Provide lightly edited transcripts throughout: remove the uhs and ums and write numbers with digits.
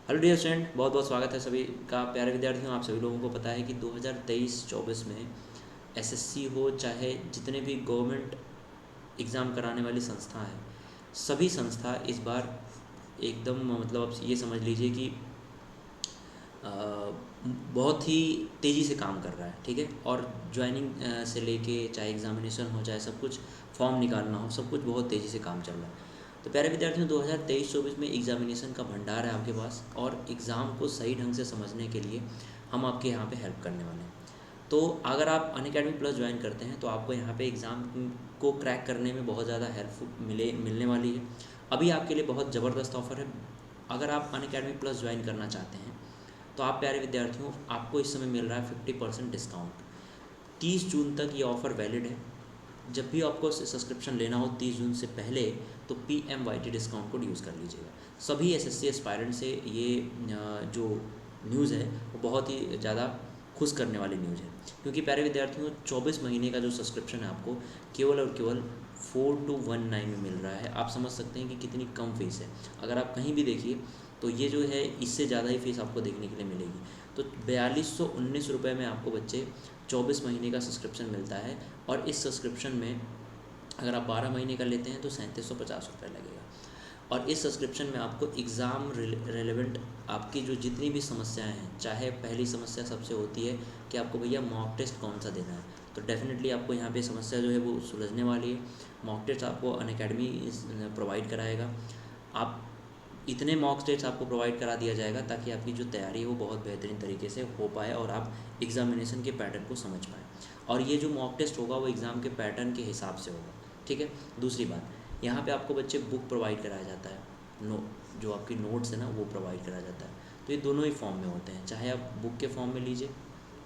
Hello dear student, बहुत बहुत स्वागत है सभी का। प्यारे विद्यार्थियों, आप सभी लोगों को पता है कि 2023-24 में एसएससी हो चाहे जितने भी गवर्नमेंट एग्ज़ाम कराने वाली संस्था है, सभी संस्था इस बार एकदम मतलब आप ये समझ लीजिए कि अ, बहुत ही तेज़ी से काम कर रहा है। ठीक है, और ज्वाइनिंग से लेके चाहे एग्ज़ामिनेशन हो चाहे सब कुछ फॉर्म निकालना हो, सब कुछ बहुत तेज़ी से काम चल रहा है। तो प्यारे विद्यार्थियों, 2023-24 में एग्ज़ामिनेशन का भंडार है आपके पास, और एग्ज़ाम को सही ढंग से समझने के लिए हम आपके यहाँ पे हेल्प करने वाले हैं। तो अगर आप अनअकैडमी प्लस ज्वाइन करते हैं तो आपको यहाँ पे एग्ज़ाम को क्रैक करने में बहुत ज़्यादा हेल्प मिलने वाली है। अभी आपके लिए बहुत ज़बरदस्त ऑफ़र है। अगर आप अनअकैडमी प्लस ज्वाइन करना चाहते हैं तो आप प्यारे विद्यार्थियों, आपको इस समय मिल रहा है 50% डिस्काउंट। 30 जून तक ये ऑफ़र वैलिड है। जब भी आपको सब्सक्रिप्शन लेना हो 30 जून से पहले, तो PMYT डिस्काउंट कोड यूज़ कर लीजिएगा। सभी एसएससी एस्पायरेंट से ये जो न्यूज़ है वो बहुत ही ज़्यादा खुश करने वाली न्यूज़ है, क्योंकि प्यारे विद्यार्थियों 24 महीने का जो सब्सक्रिप्शन है आपको केवल और केवल 4219 में मिल रहा है। आप समझ सकते हैं कि कितनी कम फीस है। अगर आप कहीं भी देखिए तो ये जो है इससे ज़्यादा ही फीस आपको देखने के लिए मिलेगी। तो 4219 रुपये में आपको बच्चे 24 महीने का सब्सक्रिप्शन मिलता है। और इस सब्सक्रिप्शन में अगर आप 12 महीने का लेते हैं तो 3750 रुपये लगेगा। और इस सब्सक्रिप्शन में आपको एग्ज़ाम रेलेवेंट आपकी जो जितनी भी समस्याएं हैं, चाहे पहली समस्या सबसे होती है कि आपको भैया मॉक टेस्ट कौन सा देना है, तो डेफिनेटली आपको यहाँ पे समस्या जो है वो सुलझने वाली है। मॉक टेस्ट आपको अनअकैडमी प्रोवाइड कराएगा। आप इतने मॉक टेस्ट आपको प्रोवाइड करा दिया जाएगा ताकि आपकी जो तैयारी है वो बहुत बेहतरीन तरीके से हो पाए और आप एग्ज़ामिनेशन के पैटर्न को समझ पाएँ। और ये जो मॉक टेस्ट होगा वो एग्ज़ाम के पैटर्न के हिसाब से होगा। ठीक है। दूसरी बात, यहाँ पे आपको बच्चे बुक प्रोवाइड कराया जाता है, जो आपकी नोट्स है ना वो प्रोवाइड कराया जाता है। तो ये दोनों ही फॉर्म में होते हैं, चाहे आप बुक के फॉर्म में लीजिए,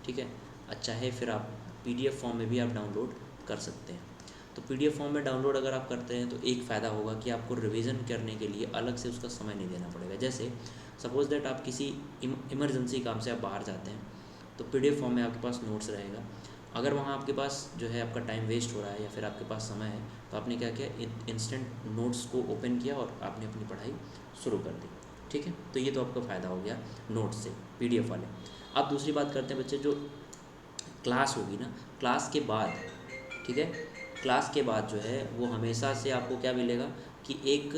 ठीक है, चाहे फिर आप PDF फॉर्म में भी आप डाउनलोड कर सकते हैं। तो PDF फॉर्म में डाउनलोड अगर आप करते हैं तो एक फ़ायदा होगा कि आपको रिवीजन करने के लिए अलग से उसका समय नहीं देना पड़ेगा। जैसे सपोज़ दैट आप किसी इमरजेंसी काम से आप बाहर जाते हैं, तो PDF फॉर्म में आपके पास नोट्स रहेगा। अगर वहाँ आपके पास जो है आपका टाइम वेस्ट हो रहा है या फिर आपके पास समय है, तो आपने क्या किया, इंस्टेंट नोट्स को ओपन किया और आपने अपनी पढ़ाई शुरू कर दी। ठीक है, तो ये तो आपका फ़ायदा हो गया नोट्स से, PDF वाले। अब दूसरी बात करते हैं बच्चे, जो क्लास होगी ना, क्लास के बाद, ठीक है, क्लास के बाद जो है वो हमेशा से आपको क्या मिलेगा कि एक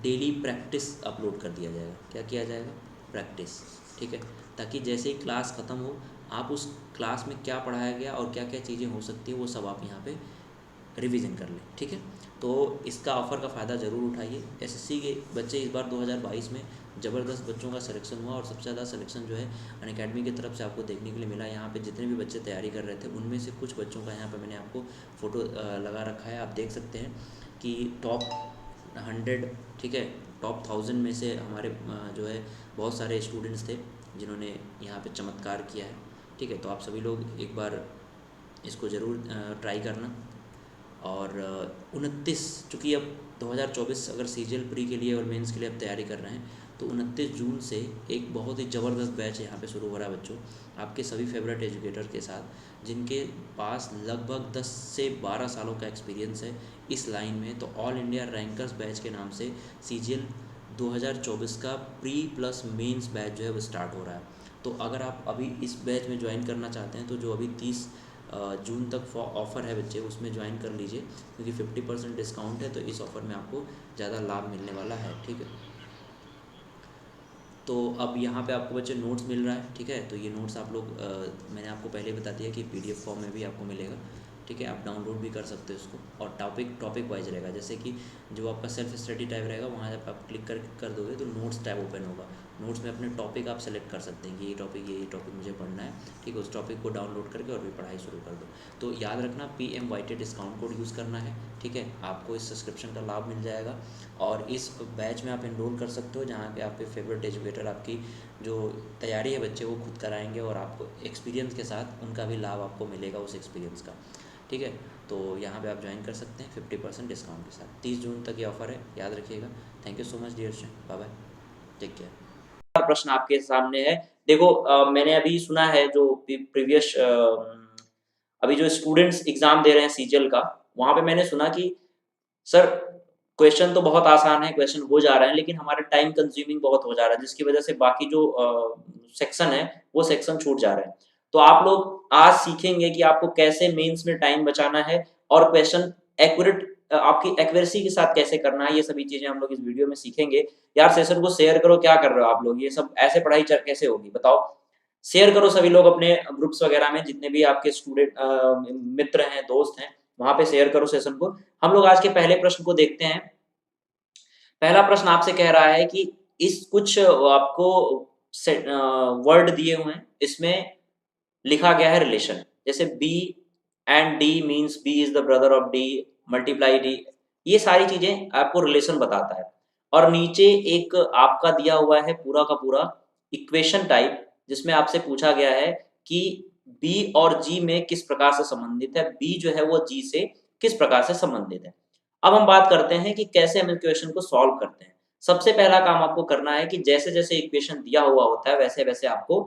डेली प्रैक्टिस अपलोड कर दिया जाएगा। क्या किया जाएगा? प्रैक्टिस। ठीक है, ताकि जैसे ही क्लास ख़त्म हो, आप उस क्लास में क्या पढ़ाया गया और क्या क्या चीज़ें हो सकती है वो सब आप यहाँ पे रिवीजन कर लें। ठीक है, तो इसका ऑफ़र का फ़ायदा ज़रूर उठाइए। एसएससी के बच्चे इस बार 2022 में ज़बरदस्त बच्चों का सिलेक्शन हुआ, और सबसे ज़्यादा सिलेक्शन जो है अनअकैडमी की तरफ से आपको देखने के लिए मिला। यहाँ पे जितने भी बच्चे तैयारी कर रहे थे उनमें से कुछ बच्चों का यहाँ पे मैंने आपको फ़ोटो लगा रखा है। आप देख सकते हैं कि टॉप 100, ठीक है, टॉप 1000 में से हमारे जो है बहुत सारे स्टूडेंट्स थे जिन्होंने यहाँ पे चमत्कार किया है। ठीक है, तो आप सभी लोग एक बार इसको ज़रूर ट्राई करना। और 29, चूँकि अब 2024 अगर सीजीएल प्री के लिए और मेंस के लिए अब तैयारी कर रहे हैं, तो 29 जून से एक बहुत ही ज़बरदस्त बैच यहाँ पे शुरू हो रहा है बच्चों, आपके सभी फेवरेट एजुकेटर के साथ, जिनके पास लगभग 10 से 12 सालों का एक्सपीरियंस है इस लाइन में। तो ऑल इंडिया रैंकर्स बैच के नाम से सीजीएल 2024 का प्री प्लस मेंस बैच जो है वो स्टार्ट हो रहा है। तो अगर आप अभी इस बैच में ज्वाइन करना चाहते हैं तो जो अभी 30 जून तक ऑफ़र है बच्चे, उसमें ज्वाइन कर लीजिए, क्योंकि 50% डिस्काउंट है, तो इस ऑफ़र में आपको ज़्यादा लाभ मिलने वाला है। ठीक है, तो अब यहाँ पे आपको बच्चे नोट्स मिल रहा है। ठीक है, तो ये नोट्स आप लोग मैंने आपको पहले बता दिया कि PDF फॉर्म में भी आपको मिलेगा। ठीक है, आप डाउनलोड भी कर सकते हो उसको, और टॉपिक वाइज रहेगा। जैसे कि जो आपका सेल्फ स्टडी टाइप रहेगा, वहाँ जब आप क्लिक कर दोगे तो नोट्स टैब ओपन होगा। नोट्स में अपने टॉपिक आप सेलेक्ट कर सकते हैं कि ये टॉपिक मुझे पढ़ना है। ठीक है, उस टॉपिक को डाउनलोड करके और भी पढ़ाई शुरू कर दो। तो याद रखना, PMYT डिस्काउंट कोड यूज़ करना है। ठीक है, आपको इस सब्सक्रिप्शन का लाभ मिल जाएगा, और इस बैच में आप एनरोल कर सकते हो जहाँ पे आपके फेवरेट एजुकेटर आपकी जो तैयारी है बच्चे वो खुद कराएंगे, और आपको एक्सपीरियंस के साथ उनका भी लाभ आपको मिलेगा उस एक्सपीरियंस का। ठीक है, तो यहाँ पे आप ज्वाइन कर सकते हैं 50% डिस्काउंट के साथ। 30 जून तक ये ऑफ़र है, याद रखिएगा। Thank you so much dear student, bye bye, take care. प्रश्न आपके सामने है, देखो मैंने अभी सुना है जो प्रीवियस अभी जो स्टूडेंट्स एग्ज़ाम दे रहे हैं सीजीएल का, वहाँ पे मैंने सुना कि सर क्वेश्चन तो बहुत आसान है, क्वेश्चन हो जा रहे हैं, लेकिन हमारा टाइम कंज्यूमिंग बहुत हो जा रहा है, जिसकी वजह से बाकी जो सेक्शन है वो सेक्शन छूट जा रहे हैं। तो आप लोग आज सीखेंगे कि आपको कैसे मेंस में टाइम बचाना है और क्वेश्चन एक्यूरेट, आपकी एक्यूरेसी के साथ कैसे करना है, ये सभी चीजें हम लोग इस वीडियो में सीखेंगे। यार सेशन को शेयर करो, क्या कर रहे हो आप लोग, ये सब ऐसे पढ़ाई कैसे होगी बताओ। शेयर करो सभी लोग अपने ग्रुप्स वगैरह में, जितने भी आपके स्टूडेंट मित्र हैं, दोस्त हैं, वहां पे शेयर करो सेशन को। हम लोग आज के पहले प्रश्न को देखते हैं। पहला प्रश्न आपसे कह रहा है कि इस कुछ आपको वर्ड दिए हुए हैं, इसमें लिखा गया है रिलेशन, जैसे B and D means B is the brother of D, multiply D, ये सारी चीजें आपको रिलेशन बताता है। और नीचे एक आपका दिया हुआ है पूरा का पूरा इक्वेशन टाइप, जिसमें आपसे पूछा गया है कि बी और जी में किस प्रकार से संबंधित है, बी जो है वो जी से किस प्रकार से संबंधित है। अब हम बात करते हैं कि कैसे हम इक्वेशन को सॉल्व करते हैं। सबसे पहला काम आपको करना है कि जैसे जैसे इक्वेशन दिया हुआ होता है वैसे वैसे आपको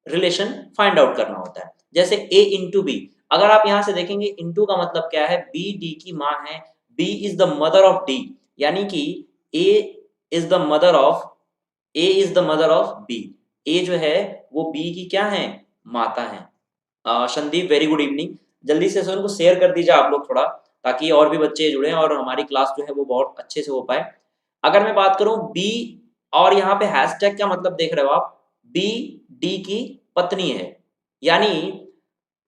रिलेशन फाइंड आउट करना होता है। जैसे a इंटू बी, अगर आप यहां से देखेंगे इंटू का मतलब क्या है, बी डी की माँ है, b is the mother of D, यानी कि a is the mother of a is the mother of b, a जो है वो b की क्या है, माता है। संदीप वेरी गुड इवनिंग, जल्दी से उनको शेयर कर दीजिए आप लोग थोड़ा, ताकि और भी बच्चे जुड़े और हमारी क्लास जो है वो बहुत अच्छे से हो पाए। अगर मैं बात करूं बी, और यहाँ पे हैशटैग का मतलब देख रहे हो आप, बी डी की पत्नी है, यानी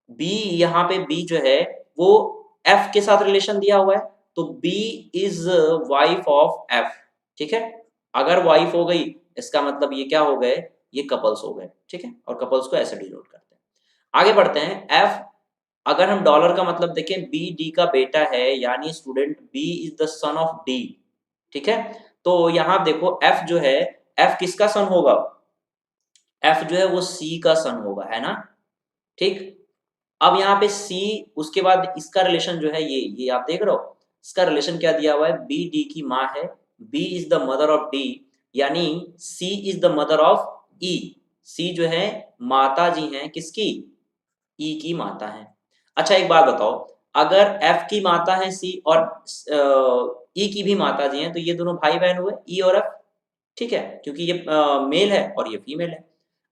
बी, यहाँ पे बी जो है वो एफ के साथ रिलेशन दिया हुआ है, तो B is wife of F. ठीक है, अगर वाइफ हो गई इसका मतलब ये क्या हो गए, ये कपल्स हो गए। ठीक है, और कपल्स को ऐसे डिनोट करते हैं। आगे बढ़ते हैं, एफ, अगर हम डॉलर का मतलब देखें, बी डी का बेटा है, यानी student B is the son of D. ठीक है, तो यहां देखो एफ जो है, एफ किसका सन होगा, एफ जो है वो सी का सन होगा, है ना। ठीक, अब यहाँ पे सी, उसके बाद इसका रिलेशन जो है ये आप देख रहे हो, इसका रिलेशन क्या दिया हुआ है, बी डी की माँ है, B is the mother of D, यानी C is the mother of E, C जो है माता जी हैं किसकी, ई की माता है। अच्छा एक बात बताओ, अगर एफ की माता है सी और ई की भी माता जी हैं, तो ये दोनों भाई बहन हुए, ई और एफ। ठीक है, क्योंकि ये मेल है और ये फीमेल है।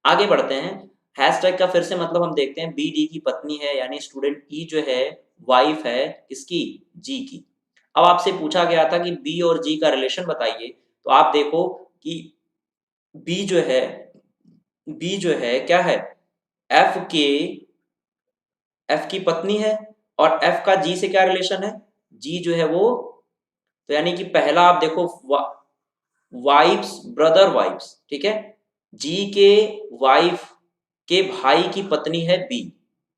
आगे बढ़ते हैं, हैशटैग का फिर से मतलब हम देखते हैं, बी डी की पत्नी है, यानी स्टूडेंट ई जो है वाइफ है किसकी, जी की। अब आपसे पूछा गया था कि बी और जी का रिलेशन बताइए, तो आप देखो कि बी जो है, बी जो है क्या है, एफ के, एफ की पत्नी है, और एफ का जी से क्या रिलेशन है, जी जो है वो, तो यानी कि पहला आप देखो वाइफ्स, ब्रदर वाइफ्स। ठीक है, जी के वाइफ के भाई की पत्नी है बी,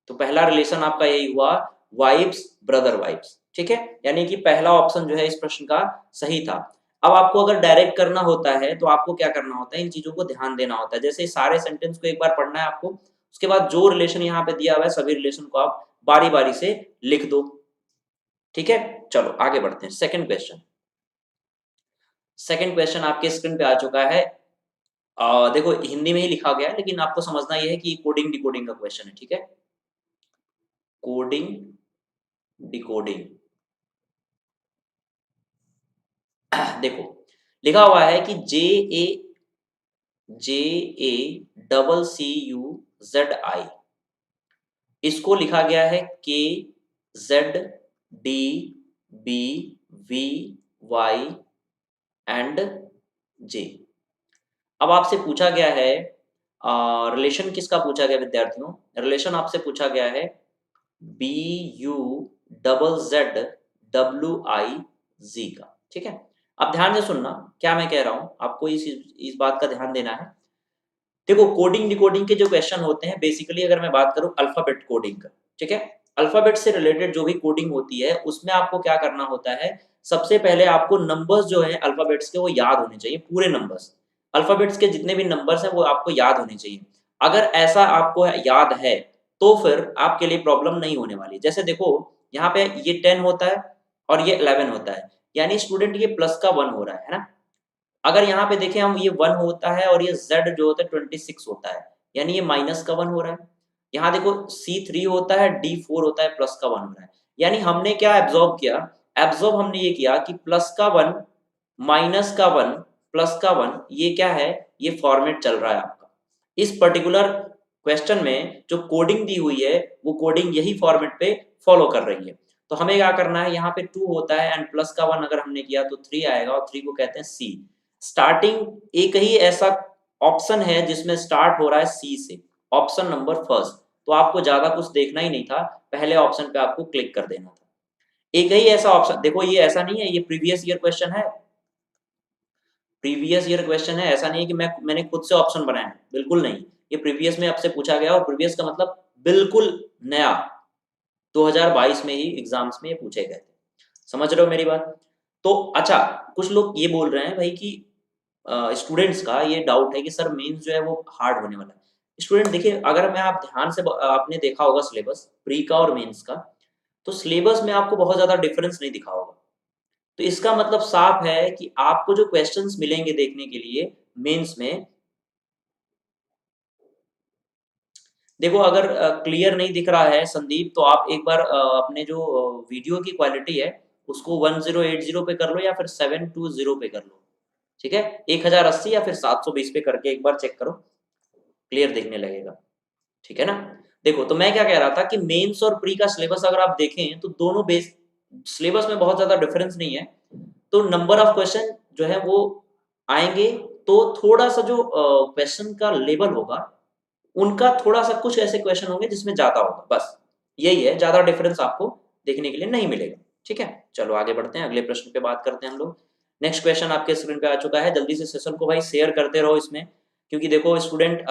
तो पहला रिलेशन आपका यही हुआ, वाइफ्स ब्रदर वाइफ्स। ठीक है, यानी कि पहला ऑप्शन जो है इस प्रश्न का सही था। अब आपको अगर डायरेक्ट करना होता है तो आपको क्या करना होता है, इन चीजों को ध्यान देना होता है। जैसे सारे सेंटेंस को एक बार पढ़ना है आपको, उसके बाद जो रिलेशन यहाँ पे दिया हुआ है सभी रिलेशन को आप बारी बारी से लिख दो। ठीक है, चलो आगे बढ़ते हैं। सेकंड क्वेश्चन, सेकंड क्वेश्चन आपके स्क्रीन पे आ चुका है। देखो हिंदी में ही लिखा गया है, लेकिन आपको समझना यह है कि कोडिंग डिकोडिंग का क्वेश्चन है। ठीक है, कोडिंग डिकोडिंग। देखो लिखा हुआ है कि J A double C U Z I, इसको लिखा गया है के Z D B V Y and J. अब आपसे पूछा गया है रिलेशन, किसका पूछा गया विद्यार्थियों, रिलेशन आपसे पूछा गया है B U double Z W I G का। ठीक है, अब ध्यान से सुनना क्या मैं कह रहा हूं, आपको इस बात का ध्यान देना है। देखो कोडिंग डिकोडिंग के जो क्वेश्चन होते हैं, बेसिकली अगर मैं बात करूं अल्फाबेट कोडिंग का, ठीक है, अल्फाबेट से रिलेटेड जो भी कोडिंग होती है उसमें आपको क्या करना होता है, सबसे पहले आपको नंबर्स जो है अल्फाबेट्स के वो याद होने चाहिए, पूरे नंबर्स, अल्फाबेट्स के जितने भी नंबर्स हैं वो आपको याद होने चाहिए। अगर ऐसा आपको याद है तो फिर आपके लिए प्रॉब्लम नहीं होने वाली। जैसे देखो यहाँ पे ये 10 होता है और ये 11 होता है, यानी स्टूडेंट ये प्लस का 1 हो रहा है ना। अगर यहाँ पे देखें हम, ये 1 होता है और ये z जो होता है 26 होता है, यानी ये माइनस का 1 हो रहा है। यहाँ देखो C3 होता है, D4 होता है, प्लस का 1 हो रहा है। यानी हमने क्या एब्जॉर्ब किया, एब्जॉर्ब हमने ये किया कि प्लस का 1 माइनस का 1 प्लस का 1, ये क्या है, ये फॉर्मेट चल रहा है आपका। इस पर्टिकुलर क्वेश्चन में जो कोडिंग दी हुई है वो कोडिंग यही फॉर्मेट पे फॉलो कर रही है। तो हमें क्या करना है, यहाँ पे 2 होता है एंड प्लस का 1 अगर हमने किया तो 3 आएगा, और 3 को कहते हैं सी। स्टार्टिंग एक ही ऐसा ऑप्शन है जिसमें स्टार्ट हो रहा है सी से, ऑप्शन नंबर फर्स्ट। तो आपको ज्यादा कुछ देखना ही नहीं था, पहले ऑप्शन पे आपको क्लिक कर देना था। एक ही ऐसा ऑप्शन देखो, ये ऐसा नहीं है, ये प्रीवियस ईयर क्वेश्चन है, प्रीवियस ईयर क्वेश्चन है, ऐसा नहीं है कि मैंने खुद से ऑप्शन बनाया है, बिल्कुल नहीं। ये प्रीवियस में आपसे पूछा गया, और प्रीवियस का मतलब बिल्कुल नया, 2022 में ही एग्जाम्स में ये पूछे गए थे। समझ रहे हो मेरी बात? तो अच्छा, कुछ लोग ये बोल रहे हैं भाई कि स्टूडेंट्स का ये डाउट है कि सर मेंस जो है वो हार्ड होने वाला है। स्टूडेंट देखिए, अगर मैं आप ध्यान से आपने देखा होगा सिलेबस प्री का और मेंस का, तो सिलेबस में आपको बहुत ज्यादा डिफरेंस नहीं दिखा होगा। तो इसका मतलब साफ है कि आपको जो क्वेश्चंस मिलेंगे देखने के लिए मेंस में, देखो अगर क्लियर नहीं दिख रहा है संदीप, तो आप एक बार अपने जो वीडियो की क्वालिटी है उसको 1080 पे कर लो, या फिर 720 पे कर लो, ठीक है, 1080 या फिर 720 पे करके एक बार चेक करो, क्लियर दिखने लगेगा, ठीक है ना। देखो, तो मैं क्या कह रहा था कि मेंस और प्री का सिलेबस अगर आप देखें तो दोनों बेस सिलेबस में बहुत ज्यादा डिफरेंस नहीं है, तो नंबर ऑफ क्वेश्चन जो है वो आएंगे, तो थोड़ा सा जो क्वेश्चन का लेवल होगा उनका थोड़ा सा कुछ ऐसे क्वेश्चन होंगे जिसमें ज्यादा होगा, बस यही है, ज्यादा डिफरेंस आपको देखने के लिए नहीं मिलेगा, ठीक है। चलो आगे बढ़ते हैं, अगले प्रश्न पे बात करते हैं हम लोग। नेक्स्ट क्वेश्चन आपके स्क्रीन पे आ चुका है, जल्दी से सेशन को भाई शेयर करते रहो इसमें, क्योंकि देखो स्टूडेंट,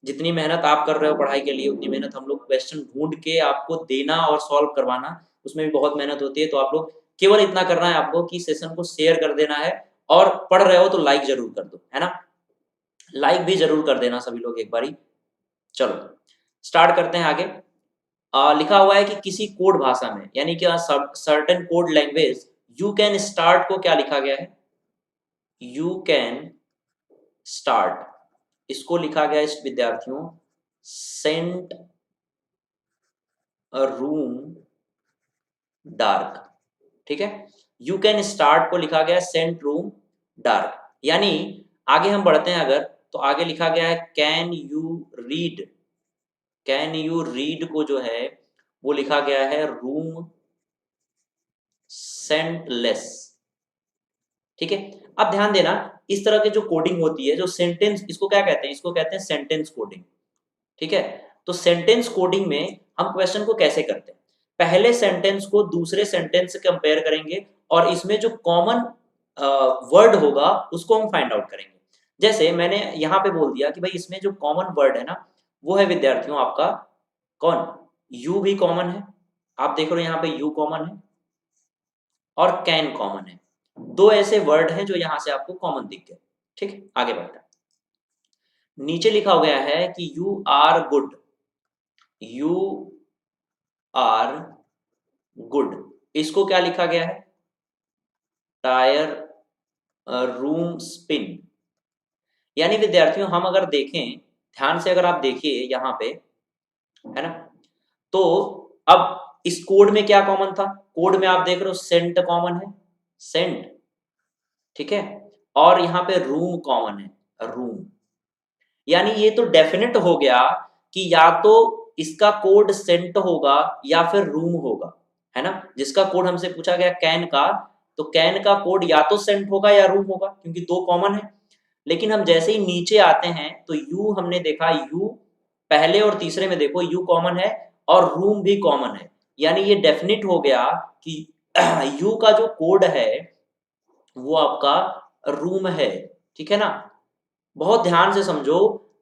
जितनी मेहनत आप कर रहे हो पढ़ाई के लिए, उतनी मेहनत हम लोग क्वेश्चन ढूंढ के आपको देना और सॉल्व करवाना, उसमें भी बहुत मेहनत होती है। तो आप लोग केवल इतना करना है आपको कि सेशन को शेयर कर देना है, और पढ़ रहे हो तो लाइक जरूर कर दो, है ना, लाइक भी जरूर कर देना सभी लोग एक बारी। चलो स्टार्ट करते हैं आगे। लिखा हुआ है कि किसी कोड भाषा में, यानी कि certain code language, you can start को क्या लिखा गया है, यू कैन स्टार्ट, इसको लिखा गया इस विद्यार्थियों, सेंट अ रूम डार्क, ठीक है। यू कैन स्टार्ट को लिखा गया है सेंट रूम डार्क, यानी आगे हम बढ़ते हैं अगर, तो आगे लिखा गया है can you read, can you read को जो है वो लिखा गया है रूम सेंटलेस, ठीक है। अब ध्यान देना, इस तरह के जो कोडिंग होती है, जो सेंटेंस, इसको क्या कहते हैं, इसको कहते हैं सेंटेंस कोडिंग, ठीक है। तो सेंटेंस कोडिंग में हम क्वेश्चन को कैसे करते हैं, पहले सेंटेंस को दूसरे सेंटेंस से कंपेयर करेंगे, और इसमें जो कॉमन वर्ड होगा उसको हम फाइंड आउट करेंगे। जैसे मैंने यहाँ पे बोल दिया कि भाई इसमें जो कॉमन वर्ड है ना, वो है विद्यार्थियों आपका कौन, यू भी कॉमन है, आप देख रहे हो यहाँ पे यू कॉमन है, और कैन कॉमन है, दो ऐसे वर्ड हैं जो यहां से आपको कॉमन दिख गए, ठीक है। आगे बढ़ते हैं, नीचे लिखा हो गया है कि you are good, you are good, इसको क्या लिखा गया है, टायर रूम स्पिन, यानी विद्यार्थियों हम अगर देखें ध्यान से, अगर आप देखिए यहाँ पे, है ना, तो अब इस कोड में क्या कॉमन था, कोड में आप देख रहे हो सेंट कॉमन है, सेंट, ठीक है, और यहाँ पे रूम कॉमन है, रूम, यानी ये तो डेफिनेट हो गया कि या तो इसका कोड सेंट होगा या फिर रूम होगा, है ना। जिसका कोड हमसे पूछा गया कैन का, तो कैन का कोड या तो सेंट होगा या रूम होगा, क्योंकि दो कॉमन है। लेकिन हम जैसे ही नीचे आते हैं तो यू हमने देखा, यू पहले और तीसरे में देखो यू कॉमन है और रूम भी कॉमन है, यानी ये डेफिनेट हो गया कि यू का जो कोड है वो आपका रूम है, ठीक है ना। बहुत ध्यान से समझो,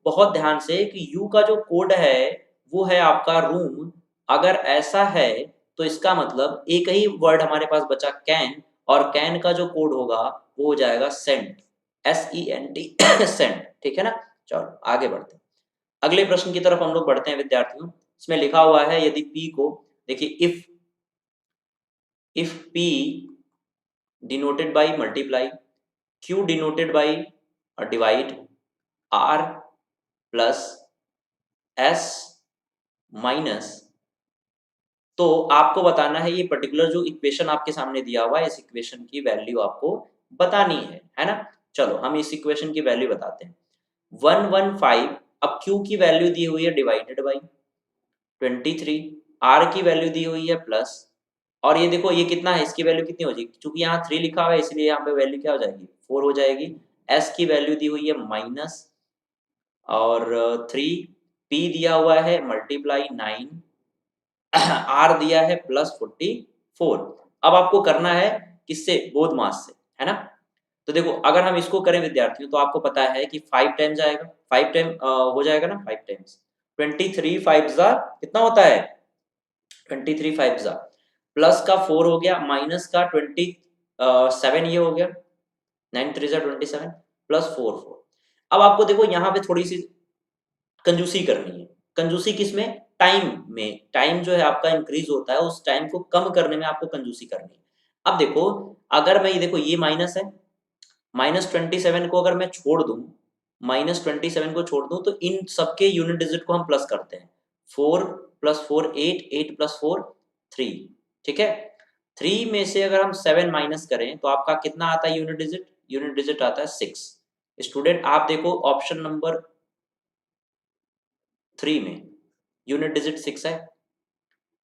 बहुत ध्यान से, कि यू का जो कोड है वो है आपका रूम। अगर ऐसा है तो इसका मतलब एक ही वर्ड हमारे पास बचा कैन, और कैन का जो कोड होगा वो हो जाएगा सेंट, SENT सेंट, ठीक है ना। चलो आगे बढ़ते हैं, अगले प्रश्न की तरफ हम लोग बढ़ते हैं विद्यार्थियों। इसमें लिखा हुआ है यदि पी को, देखिए if P denoted by multiply, Q denoted by divide, R plus S minus, तो आपको बताना है ये पर्टिकुलर जो इक्वेशन आपके सामने दिया हुआ है, इस इक्वेशन की वैल्यू आपको बतानी है ना। चलो हम इस इक्वेशन की वैल्यू बताते हैं। 115, अब Q की वैल्यू दी हुई है डिवाइडेड बाई 23, R की वैल्यू दी हुई है प्लस, और ये देखो ये कितना है, इसकी वैल्यू कितनी हो जाएगी, क्योंकि यहाँ 3 लिखा हुआ है इसलिए यहाँ पे वैल्यू क्या हो जाएगी, 4 हो जाएगी। S की वैल्यू दी हुई है माइनस और 3, P दिया हुआ है मल्टीप्लाई 9, R दिया है प्लस 44। अब आपको करना है किससे, बोध मास से, है ना। तो देखो अगर हम इसको करें विद्यार्थियों तो आपको पता है कि 5 टाइम्स आएगा, 5 टाइम हो जाएगा ना, 5 टाइम्स 23 5 जा कितना होता है, 23 5 जा, प्लस का 4 हो गया, माइनस का 27 ये हो गया, 9 3 जा 27 प्लस 4 4। अब आपको देखो यहाँ पे थोड़ी सी कंजूसी करनी है। कंजूसी किसमें, टाइम में। टाइम जो है आपका इंक्रीज होता है, उस टाइम को कम करने में आपको कंजूसी करनी है। अब देखो अगर मैं ये देखो ये माइनस है, -27 को अगर मैं छोड़ दूं, -27 को छोड़ दूं तो इन सबके यूनिट डिजिट को हम प्लस करते हैं। 4 + 4 8, 8 + 4 3, ठीक है। 3 में से अगर हम 7 माइनस करें तो आपका कितना आता है यूनिट डिजिट, यूनिट डिजिट आता है 6। स्टूडेंट आप देखो ऑप्शन नंबर 3 में यूनिट डिजिट 6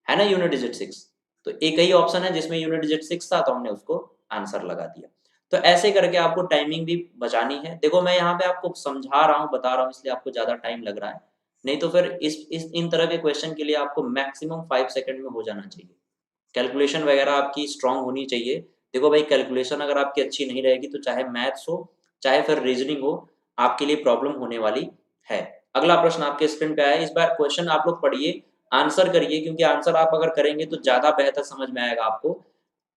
है ना, यूनिट डिजिट 6। तो एक ही ऑप्शन है जिसमें यूनिट डिजिट 6 था, तो हमने उसको आंसर लगा दिया। तो ऐसे करके आपको टाइमिंग भी बचानी है। देखो मैं यहाँ पे आपको समझा रहा हूँ, बता रहा हूँ, इसलिए आपको ज़्यादा टाइम लग रहा है, नहीं तो फिर इस इन तरह के क्वेश्चन के लिए आपको मैक्सिमम 5 सेकंड में हो जाना चाहिए। कैलकुलेशन वगैरह आपकी स्ट्रांग होनी चाहिए। देखो भाई कैलकुलेशन अगर आपकी अच्छी नहीं रहेगी तो चाहे मैथ्स हो चाहे फिर रीजनिंग हो, आपके लिए प्रॉब्लम होने वाली है। अगला प्रश्न आपके स्क्रीन पे आया है, इस बार क्वेश्चन आप लोग पढ़िए, आंसर करिए, क्योंकि आंसर आप अगर करेंगे तो ज़्यादा बेहतर समझ में आएगा आपको।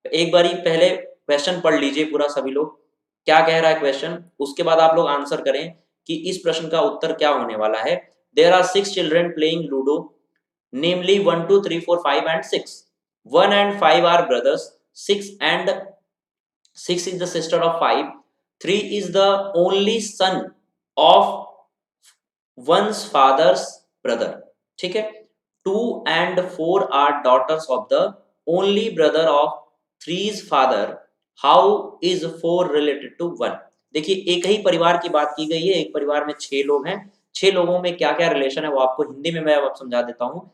एक बारी पहले क्वेश्चन पढ़ लीजिए पूरा सभी लोग, क्या कह रहा है क्वेश्चन, उसके बाद आप लोग आंसर करें कि इस प्रश्न का उत्तर क्या होने वाला है। There are 6 children playing ludo, namely 1 2 3 4 5 and 6, 1 and 5 are brothers, 6 is the sister of 5, 3 is the only son of one's father's brother, ठीक है। 2 and 4 are daughters of the only brother of 3's father, how is 4 related to 1। देखिए एक ही परिवार की बात की गई है, एक परिवार में 6 लोग हैं, 6 लोगों में क्या क्या रिलेशन है वो आपको हिंदी में मैं अब समझा देता हूँ।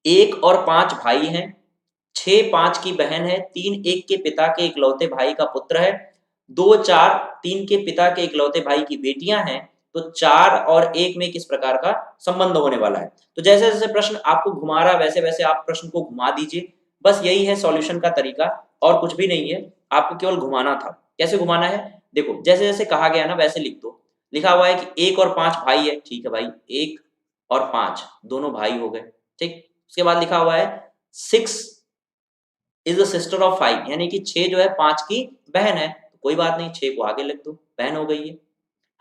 1 और 5 भाई हैं, 6 5 की बहन है, 3 1 के पिता के इकलौते भाई का पुत्र है, 2 4 3 के पिता के इकलौते भाई की बेटियां हैं। तो 4 और 1 में किस प्रकार का संबंध होने वाला है। तो जैसे जैसे प्रश्न आपको घुमा रहा है वैसे वैसे आप प्रश्न को घुमा दीजिए, बस यही है सॉल्यूशन का तरीका, और कुछ भी नहीं है, आपको केवल घुमाना था। कैसे घुमाना है, देखो जैसे जैसे कहा गया ना वैसे लिख दो। लिखा हुआ है कि 1 और 5 भाई है, ठीक है भाई, 1 और 5 दोनों भाई हो गए, ठीक। उसके बाद लिखा हुआ है 6 इज द सिस्टर ऑफ 5, यानी कि 6 जो है 5 की बहन है, तो कोई बात नहीं 6 को आगे लिख दो, बहन हो गई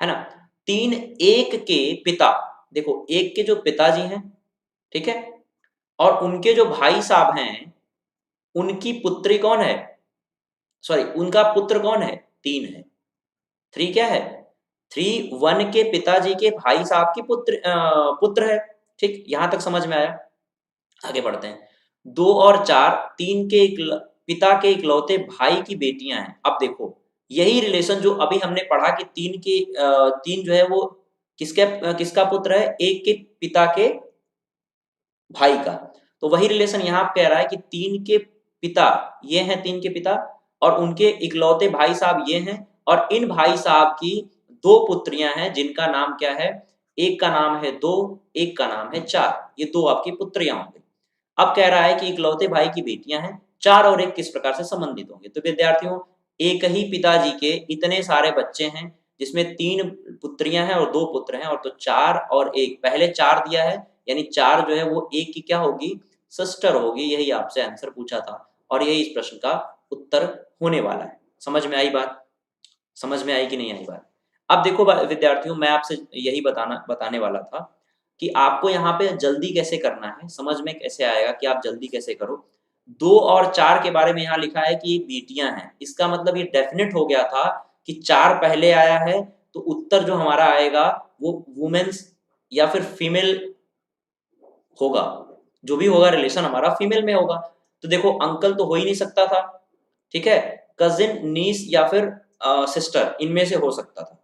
है ना। 3 1 के पिता, देखो 1 के जो पिताजी हैं, ठीक है, और उनके जो भाई साहब हैं, उनकी पुत्री कौन है, सॉरी उनका पुत्र कौन है, 3 है। 3 क्या है, 3 1 के पिताजी के भाई साहब की पुत्र है, ठीक, यहां तक समझ में आया। आगे बढ़ते हैं। 2 और 4 3 के पिता के इकलौते भाई की बेटियां हैं। अब देखो यही रिलेशन जो अभी हमने पढ़ा कि 3 जो है वो किसका पुत्र है, 1 के पिता के भाई का। तो वही रिलेशन यहाँ कह रहा है कि 3 के पिता ये हैं, 3 के पिता, और उनके इकलौते भाई साहब ये हैं, और इन भाई साहब की 2 पुत्रियां हैं जिनका नाम क्या है, एक का नाम है 2, एक का नाम है 4, ये 2 आपकी पुत्रियां होंगी। अब कह रहा है कि इकलौते भाई की बेटियां हैं, 4 और 1 किस प्रकार से संबंधित होंगे। तो विद्यार्थियों एक ही पिताजी के इतने सारे बच्चे हैं जिसमें 3 पुत्रियां हैं और 2 पुत्र हैं, और तो 4 और 1, पहले 4 दिया है यानी 4 जो है वो 1 की क्या होगी, सिस्टर होगी। यही आपसे आंसर पूछा था और यही इस प्रश्न का उत्तर होने वाला है। समझ में आई बात, समझ में आई कि नहीं आई बात। अब देखो विद्यार्थियों मैं आपसे यही बताने वाला था कि आपको यहाँ पे जल्दी कैसे करना है, समझ में कैसे आएगा कि आप जल्दी कैसे करो। 2 और 4 के बारे में यहाँ लिखा है कि बेटियां हैं, इसका मतलब ये डेफिनेट हो गया था कि 4 पहले आया है, तो उत्तर जो हमारा आएगा वो वुमेन्स या फिर फीमेल होगा। जो भी होगा रिलेशन हमारा फीमेल में होगा। तो देखो अंकल तो हो ही नहीं सकता था, ठीक है, कजिन, नीस या फिर सिस्टर, इनमें से हो सकता था।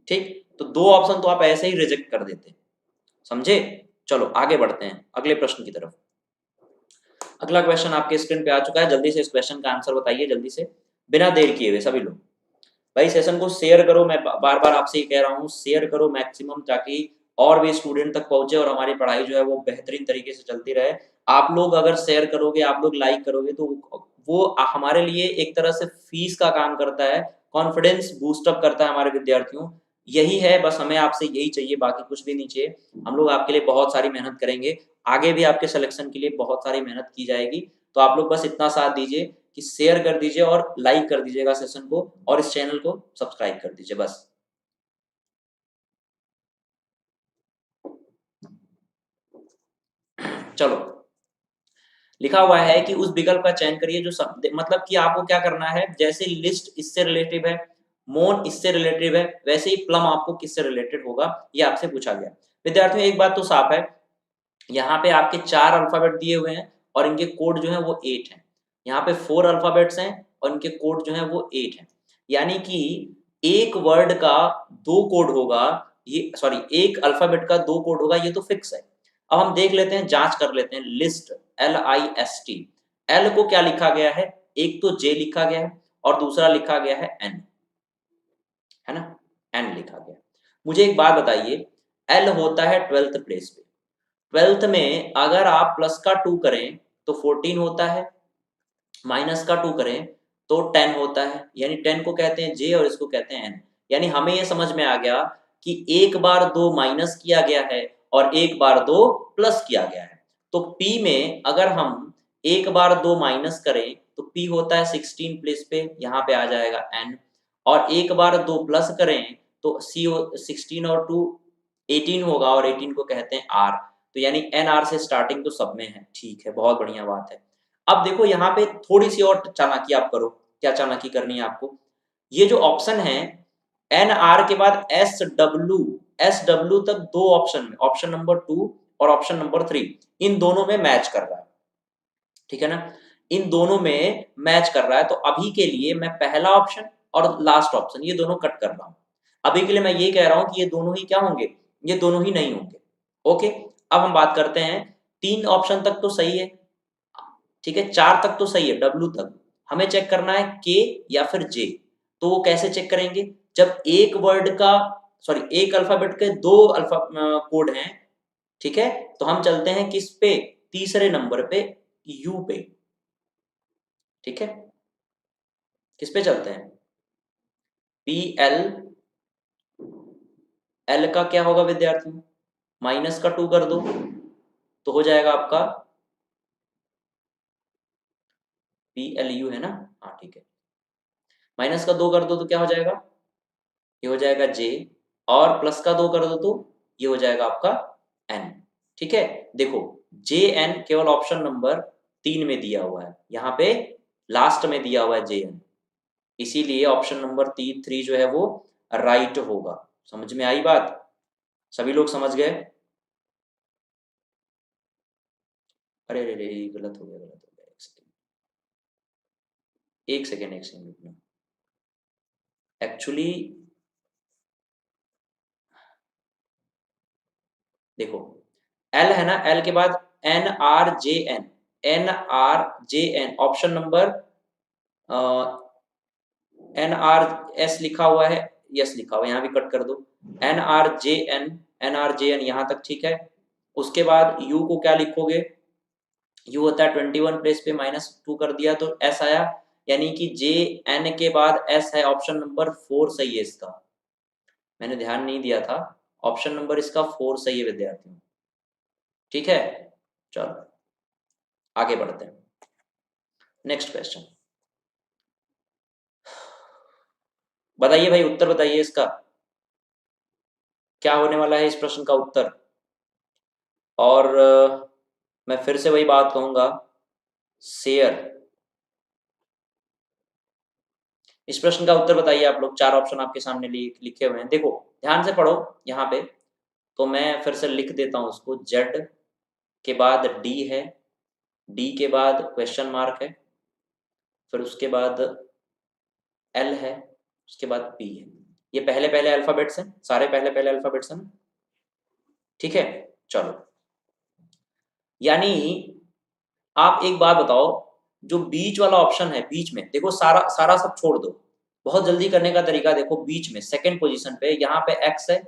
ठीक, तो दो ऑप्शन तो आप ऐसे ही रिजेक्ट कर देते, समझे। चलो आगे बढ़ते हैं अगले प्रश्न की तरफ। अगला क्वेश्चन आपके स्क्रीन पे आ चुका है, जल्दी से इस क्वेश्चन का आंसर बताइए जल्दी से, बिना देर किए हुए सभी लोग। भाई सेशन को शेयर करो, मैं बार बार आपसे ये कह रहा हूँ, शेयर करो मैक्सिमम, ताकि और भी स्टूडेंट तक पहुंचे और हमारी पढ़ाई जो है वो बेहतरीन तरीके से चलती रहे। आप लोग अगर शेयर करोगे, आप लोग लाइक करोगे, तो वो हमारे लिए एक तरह से फीस का काम करता है, कॉन्फिडेंस बूस्टअप करता है हमारे विद्यार्थियों। यही है बस, हमें आपसे यही चाहिए, बाकी कुछ भी नहीं चाहिए। हम लोग आपके लिए बहुत सारी मेहनत करेंगे, आगे भी आपके सिलेक्शन के लिए बहुत सारी मेहनत की जाएगी। तो आप लोग बस इतना साथ दीजिए कि शेयर कर दीजिए और लाइक कर दीजिएगा सेशन को, और इस चैनल को सब्सक्राइब कर दीजिए बस। चलो, लिखा हुआ है कि उस विकल्प का चयन करिए जो मतलब कि आपको क्या करना है, जैसे लिस्ट इससे रिलेटिव है, मोन इससे रिलेटिव है, वैसे ही प्लम आपको किससे रिलेटेड होगा, ये आपसे पूछा गया। विद्यार्थियों एक बात तो साफ है, यहाँ पे आपके 4 अल्फाबेट दिए हुए हैं और इनके कोड जो है वो 8 हैं। यहाँ पे 4 अल्फाबेट्स हैं और इनके कोड जो है वो 8 हैं। यानी कि एक वर्ड का 2 कोड होगा, ये सॉरी एक अल्फाबेट का 2 कोड होगा, ये तो फिक्स है। अब हम देख लेते हैं, जांच कर लेते हैं। लिस्ट, LIST, एल को क्या लिखा गया है, एक तो जे लिखा गया है और दूसरा लिखा गया है एन, है ना, एन लिखा गया। मुझे एक बात बताइए, एल होता है 12th प्लेस पे, 12th में अगर आप प्लस का 2 करें तो 14 होता है, माइनस का 2 करें तो 10 होता है, यानी 10 को कहते हैं जे और इसको कहते हैं एन। यानी हमें यह समझ में आ गया कि एक बार 2 माइनस किया गया है और एक बार 2 प्लस किया गया है। तो पी में अगर हम एक बार 2 माइनस करें तो पी होता है 16 प्लेस पे, यहाँ पे आ जाएगा एन, और एक बार 2 प्लस करें तो सी 16 और 2 18 होगा और 18 को कहते हैं आर। तो यानी एन आर से स्टार्टिंग तो सब में है, ठीक है, बहुत बढ़िया बात है। अब देखो यहाँ पे थोड़ी सी और चालाकी आप करो, क्या चालाकी करनी है आपको, ये जो ऑप्शन है एन आर के बाद एस डब्ल्यू तक, दो ऑप्शन में, ऑप्शन नंबर 2 और ऑप्शन नंबर 3, इन दोनों में मैच कर रहा है, ठीक है ना, इन दोनों में मैच कर रहा है। तो अभी के लिए मैं पहला ऑप्शन और लास्ट ऑप्शन ये दोनों कट कर रहा हूं। अभी के लिए मैं ये कह रहा हूं कि ये दोनों ही क्या होंगे, ये दोनों ही नहीं होंगे। ओके, अब हम बात करते हैं, 3 ऑप्शन तक तो सही है, ठीक है, 4 तक तो सही है, डब्ल्यू तक। हमें चेक करना है के या फिर जे। तो वो कैसे चेक करेंगे, जब एक वर्ड का सॉरी एक अल्फाबेट के 2 अल्फा कोड हैं, ठीक है, तो हम चलते हैं किस पे, तीसरे नंबर पे, यू पे, ठीक है, किस पे चलते हैं, PL, एल का क्या होगा विद्यार्थियों, माइनस का 2 कर दो तो हो जाएगा आपका PLU, है ना, हाँ ठीक है, माइनस का 2 कर दो तो क्या हो जाएगा, ये हो जाएगा जे, और प्लस का 2 कर दो तो ये हो जाएगा आपका एन, ठीक है। देखो जे एन केवल ऑप्शन नंबर 3 में दिया हुआ है, यहाँ पे लास्ट में दिया हुआ है जे एन, इसीलिए ऑप्शन नंबर 3 जो है वो राइट होगा। समझ में आई बात, सभी लोग समझ गए। अरे रे रे, गलत हो गया, गलत हो गया, एक सेकेंड, एक सेकेंड रुकना। एक्चुअली देखो, एल है ना, एल के बाद NRJN, NRJN option number NRS लिखा हुआ है, यस लिखा हुआ है, यहाँ भी कट कर दो, NRJN, NRJN यहाँ तक ठीक है। उसके बाद यू को क्या लिखोगे, यू होता है 21 प्लेस पे, -2 कर दिया तो एस आया, यानी कि जे एन के बाद एस है, ऑप्शन नंबर 4 सही है इसका, मैंने ध्यान नहीं दिया था, ऑप्शन नंबर इसका 4 सही है विद्यार्थियों, ठीक है। चलो आगे बढ़ते हैं, नेक्स्ट क्वेश्चन, बताइए भाई, उत्तर बताइए इसका, क्या होने वाला है इस प्रश्न का उत्तर। और मैं फिर से वही बात कहूंगा, शेयर, इस प्रश्न का उत्तर बताइए आप लोग, 4 ऑप्शन आपके सामने लिखे हुए हैं, देखो ध्यान से पढ़ो यहाँ पे, तो मैं फिर से लिख देता हूं उसको, जेड के बाद डी है, डी के बाद क्वेश्चन मार्क है, फिर उसके बाद एल है, उसके बाद पी है। ये पहले पहले अल्फाबेट्स हैं, सारे पहले पहले अल्फाबेट्स हैं ना, ठीक है। चलो, यानी आप एक बात बताओ, जो बीच वाला ऑप्शन है, बीच में देखो, सारा सारा सब छोड़ दो, बहुत जल्दी करने का तरीका देखो, बीच में सेकंड पोजीशन पे, यहाँ पे एक्स है,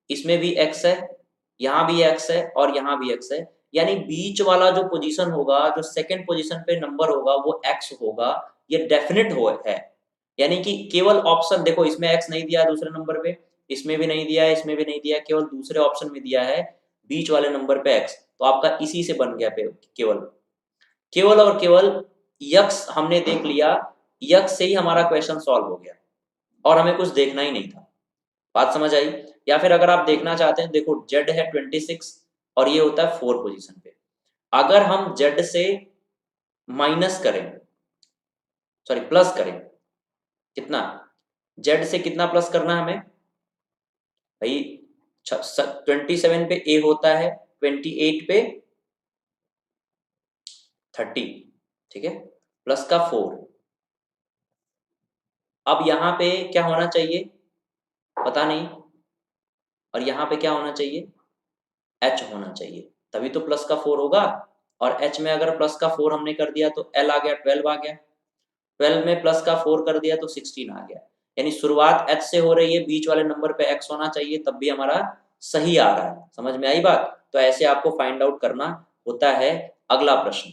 इसमें भी एक्स है, यहाँ भी एक्स है और यहाँ भी एक्स है, यानी बीच वाला जो पोजीशन होगा, जो सेकंड पोजीशन पे नंबर होगा वो एक्स होगा, ये डेफिनेट हो है। यानी कि केवल ऑप्शन देखो, इसमें एक्स नहीं दिया दूसरे नंबर पे, इसमें भी नहीं दिया है, इसमें भी नहीं दिया, केवल दूसरे ऑप्शन में दिया है बीच वाले नंबर पे एक्स, तो आपका इसी से बन गया केवल, केवल और केवल यक्स हमने देख लिया, यक्स से ही हमारा क्वेश्चन सॉल्व हो गया और हमें कुछ देखना ही नहीं था। बात समझ आई? या फिर अगर आप देखना चाहते हैं, देखो जेड है 26 और ये होता है 4 पोजीशन पे, अगर हम जेड से माइनस करें, सॉरी प्लस करें, कितना, जेड से कितना प्लस करना है हमें भाई, 27 पे ए होता है, 28 पे 30, ठीक है, प्लस का 4। अब यहाँ पे क्या होना चाहिए पता नहीं, और यहाँ पे क्या होना चाहिए, एच होना चाहिए, तभी तो प्लस का 4 होगा। और एच में अगर प्लस का 4 हमने कर दिया तो एल आ गया, 12 आ गया, 12 में प्लस का 4 कर दिया तो 16 आ गया। यानी शुरुआत एच से हो रही है, बीच वाले नंबर पे एक्स होना चाहिए, तब भी हमारा सही आ रहा है। समझ में आई बात? तो ऐसे आपको फाइंड आउट करना होता है। अगला प्रश्न,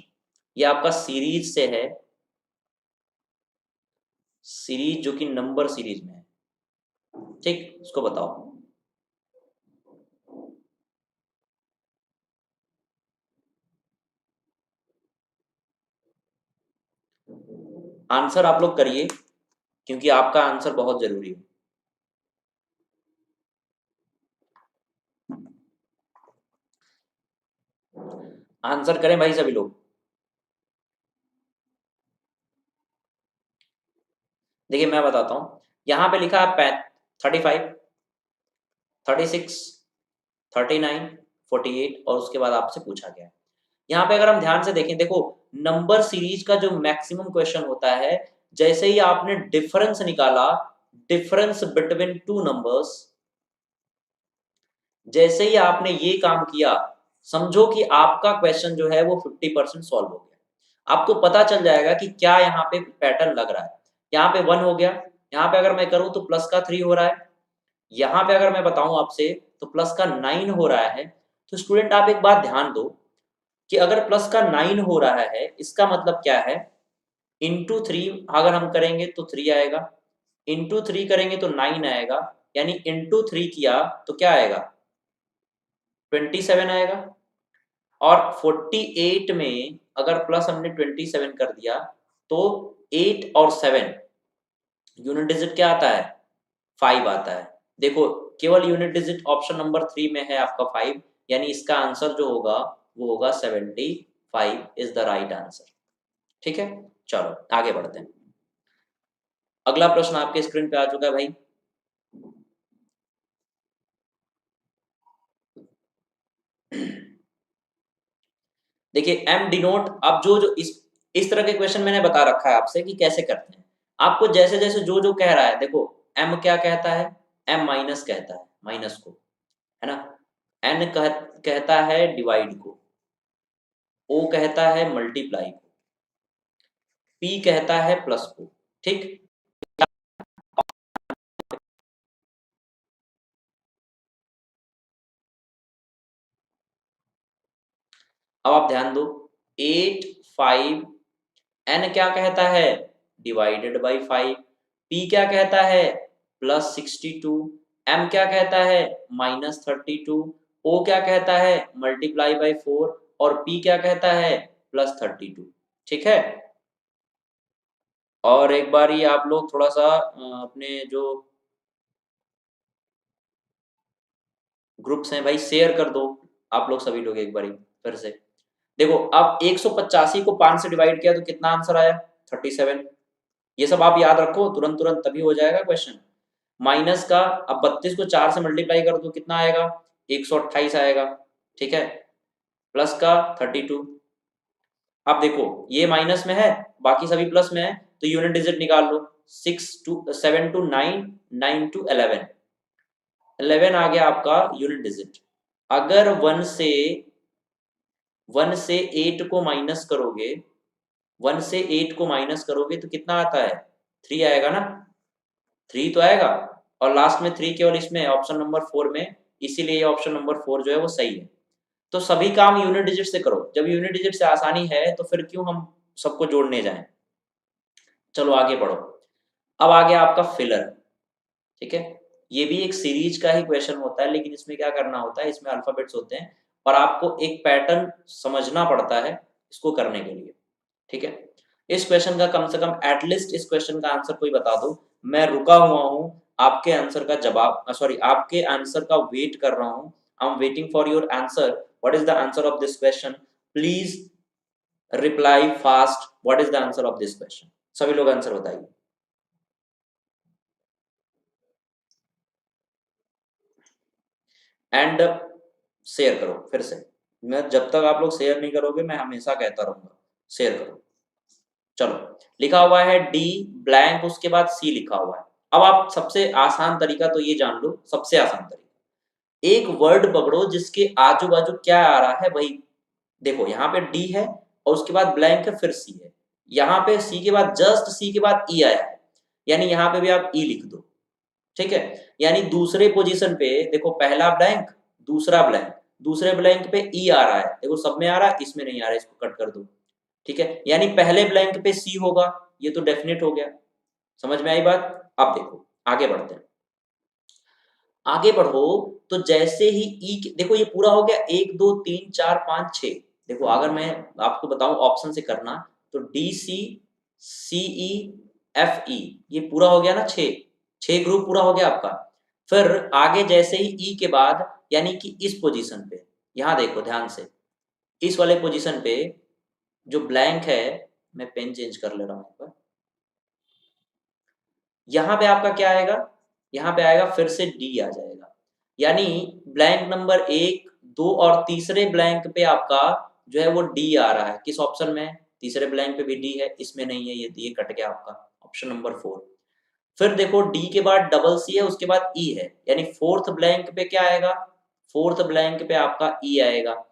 ये आपका सीरीज से है, सीरीज जो कि नंबर सीरीज में है, ठीक, उसको बताओ। आंसर आप लोग करिए, क्योंकि आपका आंसर बहुत जरूरी है। आंसर करें भाई सभी लोग। देखिए मैं बताता हूं, यहां पे लिखा है 35, 36, 39, 48 और उसके बाद आपसे पूछा गया। यहाँ पे अगर हम ध्यान से देखें, देखो नंबर सीरीज का जो मैक्सिमम क्वेश्चन होता है, जैसे ही आपने डिफरेंस निकाला, डिफरेंस बिटवीन टू नंबर्स, जैसे ही आपने ये काम किया, समझो कि आपका क्वेश्चन जो है वो 50% सॉल्व हो गया। आपको पता चल जाएगा कि क्या यहाँ पे पैटर्न लग रहा है। यहाँ पे 1 हो गया, यहाँ पे अगर मैं करूं तो प्लस का 3 हो रहा है, यहाँ पे अगर मैं बताऊं आपसे तो प्लस का 9 हो रहा है। तो स्टूडेंट आप एक बात ध्यान दो कि अगर प्लस का 9 हो रहा है, इसका मतलब क्या है, इंटू 3 अगर हम करेंगे तो 3 आएगा, इंटू 3 करेंगे तो 9 आएगा, यानी इंटू 3 किया तो क्या आएगा, 27 आएगा। और 48 में अगर प्लस हमने 27 कर दिया तो 8 और 7 यूनिट डिजिट क्या आता है, 5 आता है। देखो केवल यूनिट डिजिट ऑप्शन नंबर 3 में है आपका 5, यानी इसका आंसर जो होगा वो होगा 75 इज द राइट आंसर। ठीक है, चलो आगे बढ़ते हैं। अगला प्रश्न आपके स्क्रीन पे आ चुका है भाई। देखिए एम डिनोट, अब जो जो इस तरह के क्वेश्चन मैंने बता रखा है आपसे कि कैसे करते हैं। आपको जैसे जैसे जो जो कह रहा है, देखो एम क्या कहता है, एम माइनस कहता है माइनस को, है ना, एन कहता है डिवाइड को, ओ कहता है मल्टीप्लाई को, पी कहता है प्लस को, ठीक। अब आप ध्यान दो, 8, 5, एन क्या कहता है, डिवाइडेड बाई 5, पी क्या कहता है, प्लस 62, एम क्या कहता है, माइनस 32, ओ क्या कहता है, मल्टीप्लाई बाई 4 और पी क्या कहता है, प्लस 32। ठीक है, और एक बार ये आप लोग थोड़ा सा अपने जो ग्रुप्स हैं भाई शेयर कर दो, आप लोग सभी लोग एक बारी फिर से देखो। अब 185 को 5 से डिवाइड किया तो कितना आंसर आया, 37। ये सब आप याद रखो, तुरंत तुरंत तभी हो जाएगा क्वेश्चन। माइनस का अब 32 को 4 से मल्टीप्लाई कर दो कितना आएगा, 128 आएगा। ठीक है, प्लस का 32। अब देखो ये माइनस में है, बाकी सभी प्लस में है, तो यूनिट डिजिट निकाल लो। 7 to 9, 9 to 11, 11 आ गया आपका यूनिट डिजिट। अगर 1 से 8 को माइनस करोगे, 1 से 8 को माइनस करोगे तो कितना आता है? 3 आएगा ना, 3 तो आएगा। और लास्ट में 3 केवल इसमें ऑप्शन नंबर 4 में, इसीलिए ये ऑप्शन नंबर 4 जो है वो सही है। तो सभी काम यूनिट डिजिट से करो, जब यूनिट डिजिट से आसानी है तो फिर क्यों हम सबको जोड़ने जाएं। चलो आगे बढ़ो। अब आ गया आपका फिलर। ठीक है, ये भी एक सीरीज का ही क्वेश्चन होता है, लेकिन इसमें क्या करना होता है, इसमें अल्फाबेट्स होते हैं और आपको एक पैटर्न समझना पड़ता है इसको करने के लिए। ठीक है, इस क्वेश्चन का कम से कम एटलीस्ट इस क्वेश्चन का आंसर कोई बता दो। मैं रुका हुआ हूं आपके आंसर का जवाब, सॉरी आपके आंसर का वेट कर रहा हूं। I am waiting for your answer. What is the answer of this question? Please reply fast. What is the answer of this question? सभी लोग आंसर बताइए। एंड शेयर करो फिर से। मैं जब तक आप लोग शेयर नहीं करोगे मैं हमेशा कहता रहूंगा शेयर करो। चलो, लिखा हुआ है डी ब्लैंक, उसके बाद सी लिखा हुआ है। अब आप सबसे आसान तरीका तो ये जान लो, सबसे आसान तरीका, एक वर्ड पकड़ो जिसके आजू बाजू क्या आ रहा है वही। देखो यहाँ पे डी है और उसके बाद ब्लैंक है, फिर सी है। यहाँ पे सी के बाद, जस्ट सी के बाद ई आया है, यानी यहाँ पे भी आप ई लिख दो। ठीक है, यानी दूसरे पोजीशन पे देखो, पहला ब्लैंक, दूसरा ब्लैंक, दूसरे ब्लैंक पे ई आ रहा है, देखो सब में आ रहा है, इसमें नहीं आ रहा है, इसको कट कर दो। ठीक है, यानी पहले ब्लैंक पे सी होगा, ये तो डेफिनेट हो गया। समझ में आई बात? अब देखो आगे बढ़ते हैं। आगे बढ़ो तो जैसे ही ई, देखो ये पूरा हो गया, 1 2 3 4 5 6। देखो अगर मैं आपको बताऊं ऑप्शन से करना, तो डी सी, सी ई, एफ ई, ये पूरा हो गया ना, 6 ग्रुप पूरा हो गया आपका। फिर आगे जैसे ही ई के बाद, यानी कि इस पोजीशन पे, यहां देखो ध्यान से, इस वाले पोजीशन पे जो ब्लैंक है, मैं पेन चेंज कर ले रहा हूं एक बार। यहाँ पे आपका क्या आएगा? यहाँ पे आएगा फिर से डी आ जाएगा, यानी ब्लैंक नंबर 1 2 और तीसरे ब्लैंक पे आपका जो है वो डी आ रहा है। किस ऑप्शन में? तीसरे ब्लैंक पे भी डी है, इसमें नहीं है, ये कट गया आपका ऑप्शन नंबर 4। फिर देखो डी के बाद डबल सी है, उसके बाद ई है, यानी फोर्थ ब्लैंक पे क्या आएगा? फोर्थ ब्लैंक पे आपका ई आएगा।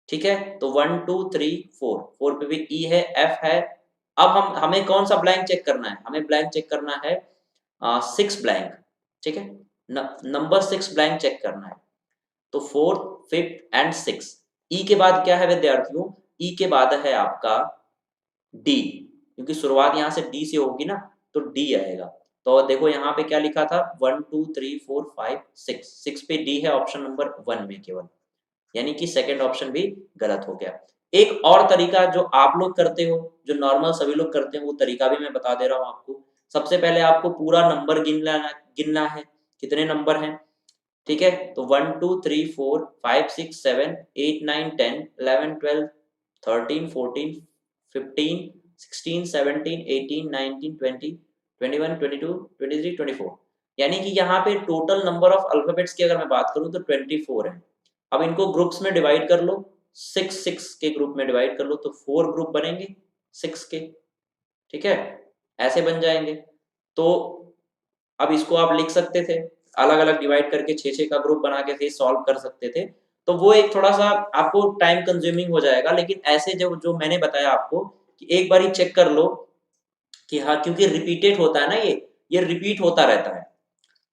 ठीक है, तो 1 2 3 4, 4 पे भी ई है, एफ है। अब हम हमें कौन सा ब्लैंक चेक करना है? हमें ब्लैंक चेक करना है 6 ब्लैंक। ठीक है, नंबर 6 ब्लैंक चेक करना है। तो 4th 5th एंड 6th, ई के बाद क्या है विद्यार्थियों? ई के बाद है आपका डी, क्योंकि शुरुआत यहाँ से डी से होगी ना, तो डी आएगा। तो देखो यहाँ पे क्या लिखा था, 1 2 3 4 5 6, 6 पे डी है ऑप्शन नंबर 1 में केवल, यानी कि सेकंड ऑप्शन भी गलत हो गया। एक और तरीका जो आप लोग करते हो, जो नॉर्मल सभी लोग करते हैं, वो तरीका भी मैं बता दे रहा हूँ आपको। सबसे पहले आपको पूरा नंबर गिनना है, कितने नंबर हैं। ठीक है, तो 1 2 3 4 5 6 7 8 9 10 11 12 13 14 15 16 17 18 19 20 21 22 23 24, यानी कि यहाँ पे टोटल नंबर ऑफ अल्फाबेट्स की अगर मैं बात करूँ तो 24 है। अब इनको ग्रुप्स में डिवाइड कर लो, 6 6 के ग्रुप में डिवाइड कर लो, तो 4 ग्रुप बनेंगे 6 के। ठीक है, ऐसे बन जाएंगे। तो अब इसको आप लिख सकते थे, अलग अलग डिवाइड करके 6 6 का ग्रुप बना के सॉल्व कर सकते थे। तो वो एक थोड़ा सा आपको टाइम कंज्यूमिंग हो जाएगा, लेकिन ऐसे जो जो मैंने बताया आपको, कि एक बार ही चेक कर लो कि हाँ, क्योंकि रिपीटेड होता है ना, ये रिपीट होता रहता है।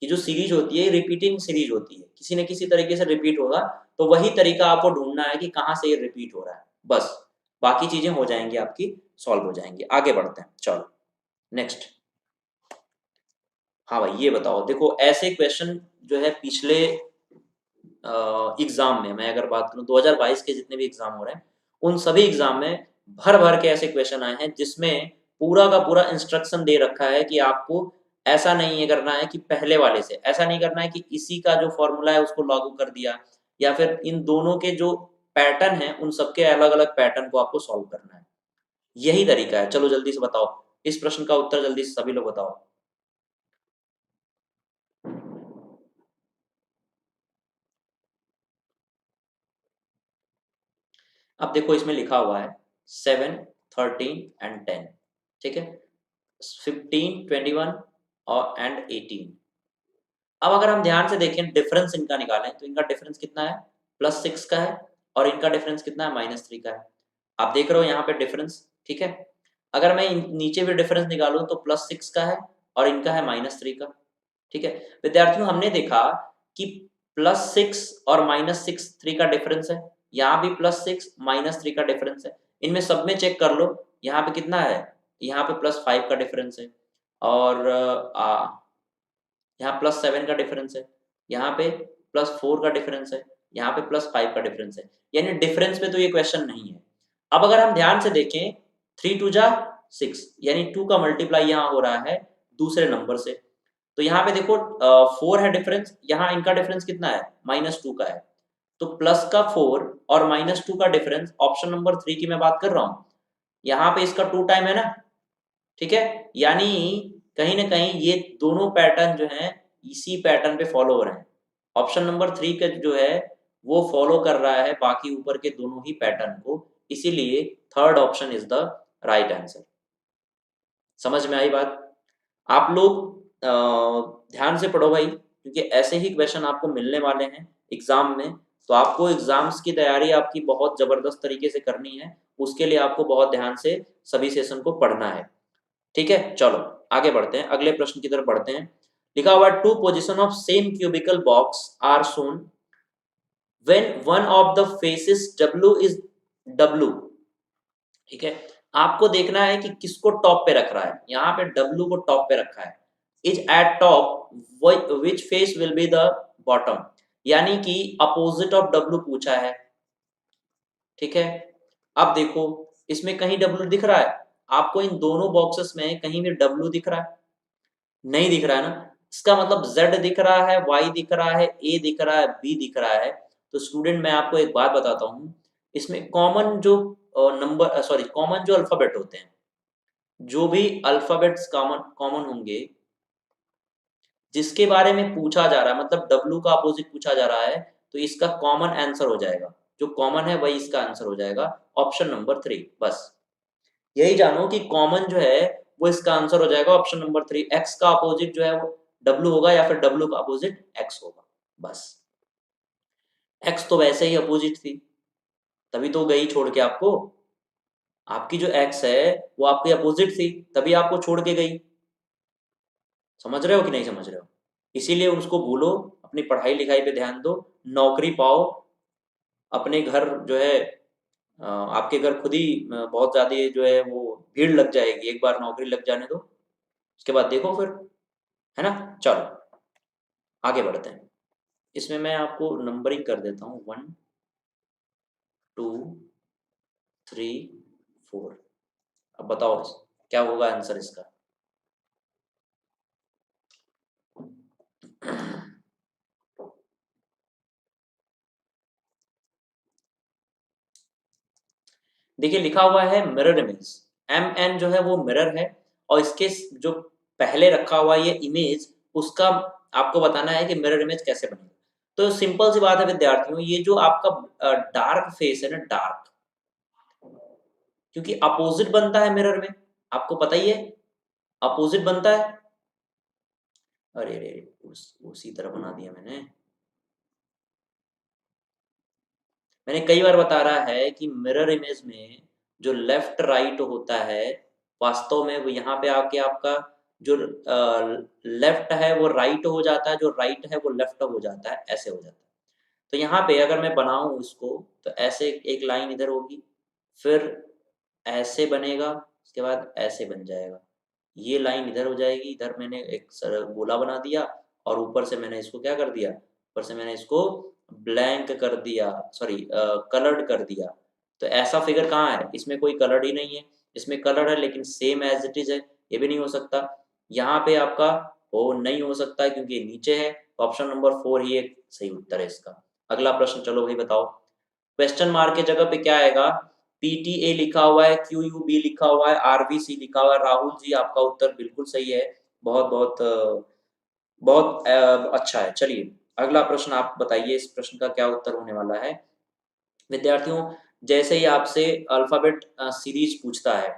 ये जो सीरीज होती है, रिपीटिंग सीरीज होती है, किसी न किसी तरीके से रिपीट होगा। तो वही तरीका आपको ढूंढना है कि कहाँ से ये रिपीट हो रहा है, बस। बाकी चीजें हो जाएंगी आपकी, सॉल्व हो जाएंगी। आगे बढ़ते हैं, चलो नेक्स्ट। हाँ भाई ये बताओ, देखो ऐसे क्वेश्चन जो है पिछले एग्जाम में, मैं अगर बात करूं 2022 के जितने भी एग्जाम हो रहे हैं, उन सभी एग्जाम में भर भर के ऐसे क्वेश्चन आए हैं जिसमें पूरा का पूरा इंस्ट्रक्शन दे रखा है कि आपको ऐसा नहीं है करना है कि पहले वाले से, ऐसा नहीं करना है कि इसी का जो फॉर्मूला है उसको लागू कर दिया, या फिर इन दोनों के जो पैटर्न है उन सबके अलग अलग पैटर्न को आपको सॉल्व करना है। यही तरीका है। चलो जल्दी से बताओ, इस प्रश्न का उत्तर जल्दी से सभी लोग बताओ। अब देखो इसमें लिखा हुआ है 7, 13 एंड 10, ठीक है, 15, 21 और एंड 18। अब अगर हम ध्यान से देखें डिफरेंस इनका निकालें तो इनका डिफरेंस कितना है, +6 का है, और इनका डिफरेंस कितना है, -3 का है। आप देख रहे हो यहाँ पे डिफरेंस, ठीक है। अगर मैं नीचे भी डिफरेंस निकालूं तो +6 का है और इनका है -3 का, ठीक है। विद्यार्थियों हमने देखा कि +6 और -3 का डिफरेंस है, यहाँ भी +6 -3 का डिफरेंस है। इनमें सब में चेक कर लो, यहाँ पे कितना है, यहाँ पे +5 का डिफरेंस है, और यहाँ +7 का डिफरेंस है, यहाँ पे +4 का डिफरेंस है, यहाँ पे +5 का डिफरेंस है। यानी डिफरेंस में तो ये क्वेश्चन नहीं है। अब अगर हम ध्यान से देखें 3 2 जा 6, यानी 2 का मल्टीप्लाई यहाँ हो रहा है दूसरे नंबर से। तो यहाँ पे देखो 4 है डिफरेंस, यहाँ इनका डिफरेंस कितना है, -2 का है। तो प्लस का 4 और -2 का डिफरेंस, ऑप्शन नंबर 3 की मैं बात कर रहा हूँ, यहाँ पे इसका 2 टाइम है ना, ठीक है। यानी कहीं न कहीं ये दोनों पैटर्न जो हैं इसी पैटर्न पे फॉलो हो रहे हैं। ऑप्शन नंबर 3 का जो है वो फॉलो कर रहा है बाकी ऊपर के दोनों ही पैटर्न को, इसीलिए third option is the right answer. समझ में आई बात? आप लोग ध्यान से पढ़ो भाई, क्योंकि ऐसे ही क्वेश्चन आपको मिलने वाले हैं एग्जाम में। तो आपको एग्जाम्स की तैयारी आपकी बहुत जबरदस्त तरीके से करनी है, उसके लिए आपको बहुत ध्यान से सभी सेशन को पढ़ना है, ठीक है। चलो आगे बढ़ते हैं, अगले प्रश्न की तरफ बढ़ते हैं। लिखा हुआ two position of same cubical box are shown when one of the faces W is W, ठीक है। आपको देखना है कि किसको टॉप पे रख रहा है, यहाँ पे W को टॉप पे रखा है। Is eight top which face will be the bottom, यानी कि अपोजिट ऑफ W पूछा है, ठीक है। अब देखो इसमें कहीं W दिख रहा है आपको, इन दोनों बॉक्सेस में कहीं भी W दिख रहा है, नहीं दिख रहा है ना। इसका मतलब Z दिख रहा है, Y दिख रहा है, A दिख रहा है, B दिख रहा है। तो स्टूडेंट मैं आपको एक बात बताता हूँ, इसमें कॉमन जो नंबर सॉरी कॉमन जो अल्फाबेट होते हैं, जो भी अल्फाबेट्स कॉमन कॉमन होंगे जिसके बारे में पूछा जा रहा है, मतलब W का अपोजिट पूछा जा रहा है, तो इसका कॉमन आंसर हो जाएगा, जो कॉमन है वही इसका आंसर हो जाएगा, ऑप्शन नंबर 3। बस यही जानो कि कॉमन जो है वो इसका आंसर हो जाएगा ऑप्शन नंबर 3। एक्स का अपोजिट जो है वो W होगा या फिर W का अपोजिट X होगा। बस X तो वैसे ही अपोजिट थी, तभी तो गई छोड़ के आपको। आपकी जो X है वो आपकी अपोजिट थी, तभी आपको छोड़ के गई। समझ रहे हो कि नहीं समझ रहे हो? इसीलिए उसको भूलो, अपनी पढ़ाई लिखाई पे ध्यान दो, नौकरी पाओ। अपने घर जो है आपके घर खुद ही बहुत ज्यादा जो है वो भीड़ लग जाएगी, एक बार नौकरी लग जाने दो, उसके बाद देखो फिर, है ना। चलो आगे बढ़ते हैं। इसमें मैं आपको नंबरिंग कर देता हूँ, 1 2 3 4। अब बताओ क्या होगा आंसर इसका। देखिए लिखा हुआ है मिरर इमेज, MN जो है वो मिरर है, और इसके जो पहले रखा हुआ ये इमेज, उसका आपको बताना है कि मिरर इमेज कैसे बनेगा। तो सिंपल सी बात है विद्यार्थियों, ये जो आपका डार्क फेस है ना, डार्क, क्योंकि अपोजिट बनता है मिरर में, आपको पता ही है अपोजिट बनता है। अरे अरे उसी तरह बना दिया मैंने। मैंने कई बार बता रहा है कि मिरर इमेज में जो लेफ्ट राइट होता है, वास्तव में वो यहाँ पे आके आपका जो लेफ्ट है वो राइट हो जाता है, जो राइट है वो लेफ्ट हो जाता है, ऐसे हो जाता है। तो यहाँ पे अगर मैं बनाऊं इसको, तो ऐसे एक लाइन इधर होगी, फिर ऐसे बनेगा, उसके बाद ऐसे बन जाएगा, ये लाइन इधर हो जाएगी, इधर मैंने एक गोला बना दिया, और ऊपर से मैंने इसको क्या कर दिया, ऊपर से मैंने इसको ब्लैंक कर दिया, सॉरी कलर्ड कर दिया। तो ऐसा फिगर कहाँ है, इसमें कोई कलर ही नहीं है, इसमें कलर है लेकिन सेम एज इट इज है, ये भी नहीं हो सकता। यहाँ पे आपका वो नहीं हो सकता है क्योंकि ये नीचे है, तो ऑप्शन नंबर 4 ही एक सही उत्तर है इसका। अगला प्रश्न चलो भाई बताओ। क्वेश्चन मार्क के जगह पे क्या आएगा, PTA लिखा हुआ है, QUB लिखा हुआ है, RBC लिखा हुआ है। राहुल जी आपका उत्तर बिल्कुल सही है, बहुत बहुत बहुत अच्छा है। चलिए अगला प्रश्न आप बताइए, इस प्रश्न का क्या उत्तर होने वाला है विद्यार्थियों। जैसे ही आपसे अल्फाबेट सीरीज पूछता है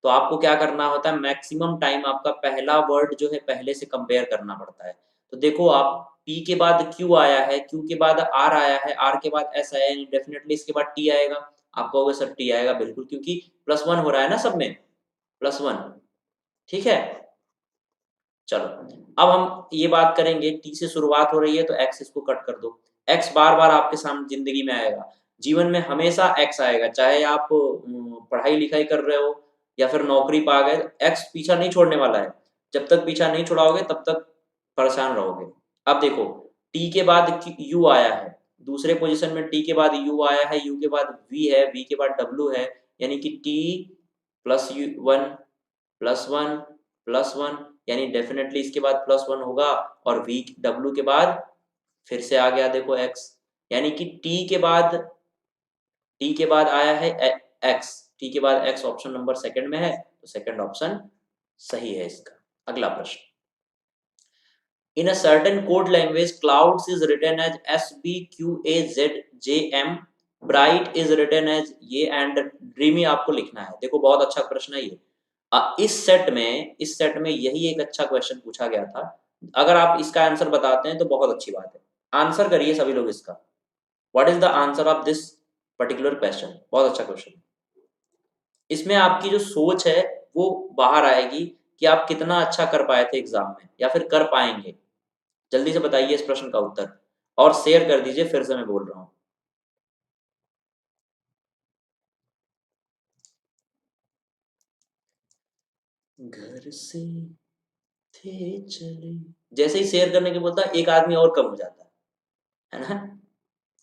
तो आपको क्या करना होता है, मैक्सिमम टाइम आपका पहला वर्ड जो है पहले से कंपेयर करना पड़ता है। तो देखो आप पी के बाद क्यू आया है, क्यू के बाद आर आया है, आर के बाद एस आया है, डेफिनेटली इसके बाद टी आएगा। आप कहोगे सर टी आएगा, बिल्कुल, क्योंकि +1 हो रहा है ना सब में, +1। ठीक है, चलो अब हम ये बात करेंगे, टी से शुरुआत हो रही है तो एक्स, इसको कट कर दो। एक्स बार बार आपके सामने जिंदगी में आएगा, जीवन में हमेशा एक्स आएगा, चाहे आप पढ़ाई लिखाई कर रहे हो या फिर नौकरी पा गए, एक्स पीछा नहीं छोड़ने वाला है। जब तक पीछा नहीं छुड़ाओगे तब तक परेशान रहोगे। अब देखो, टी के बाद यू आया है, दूसरे पोजीशन में टी के बाद यू आया है, यू के बाद वी है, वी के बाद डब्ल्यू है, यानी कि टी +1 +1 +1, यानी डेफिनेटली इसके बाद +1 होगा। और वी डब्ल्यू के बाद फिर से आ गया देखो एक्स, यानी कि टी के बाद आया है एक्स, टी के बाद एक्स ऑप्शन नंबर सेकंड में है, तो सेकंड ऑप्शन सही है इसका। अगला प्रश्न, in a certain code language clouds is written as SBQAZJM, bright is written as ये, एंड ड्रीमी आपको लिखना है। देखो बहुत अच्छा प्रश्न है ये। इस सेट में यही एक अच्छा क्वेश्चन पूछा गया था। अगर आप इसका आंसर बताते हैं तो बहुत अच्छी बात है। आंसर करिए सभी लोग इसका, what is the answer of this particular question. बहुत अच्छा क्वेश्चन। इसमें आपकी जो सोच है वो बाहर आएगी कि आप कितना अच्छा कर पाए थे एग्जाम में या फिर कर पाएंगे। जल्दी से बताइए इस प्रश्न का उत्तर और शेयर कर दीजिए, फिर से मैं बोल रहा हूँ। घर से थे चले, जैसे ही शेयर करने के बोलता है एक आदमी और कम हो जाता है ना।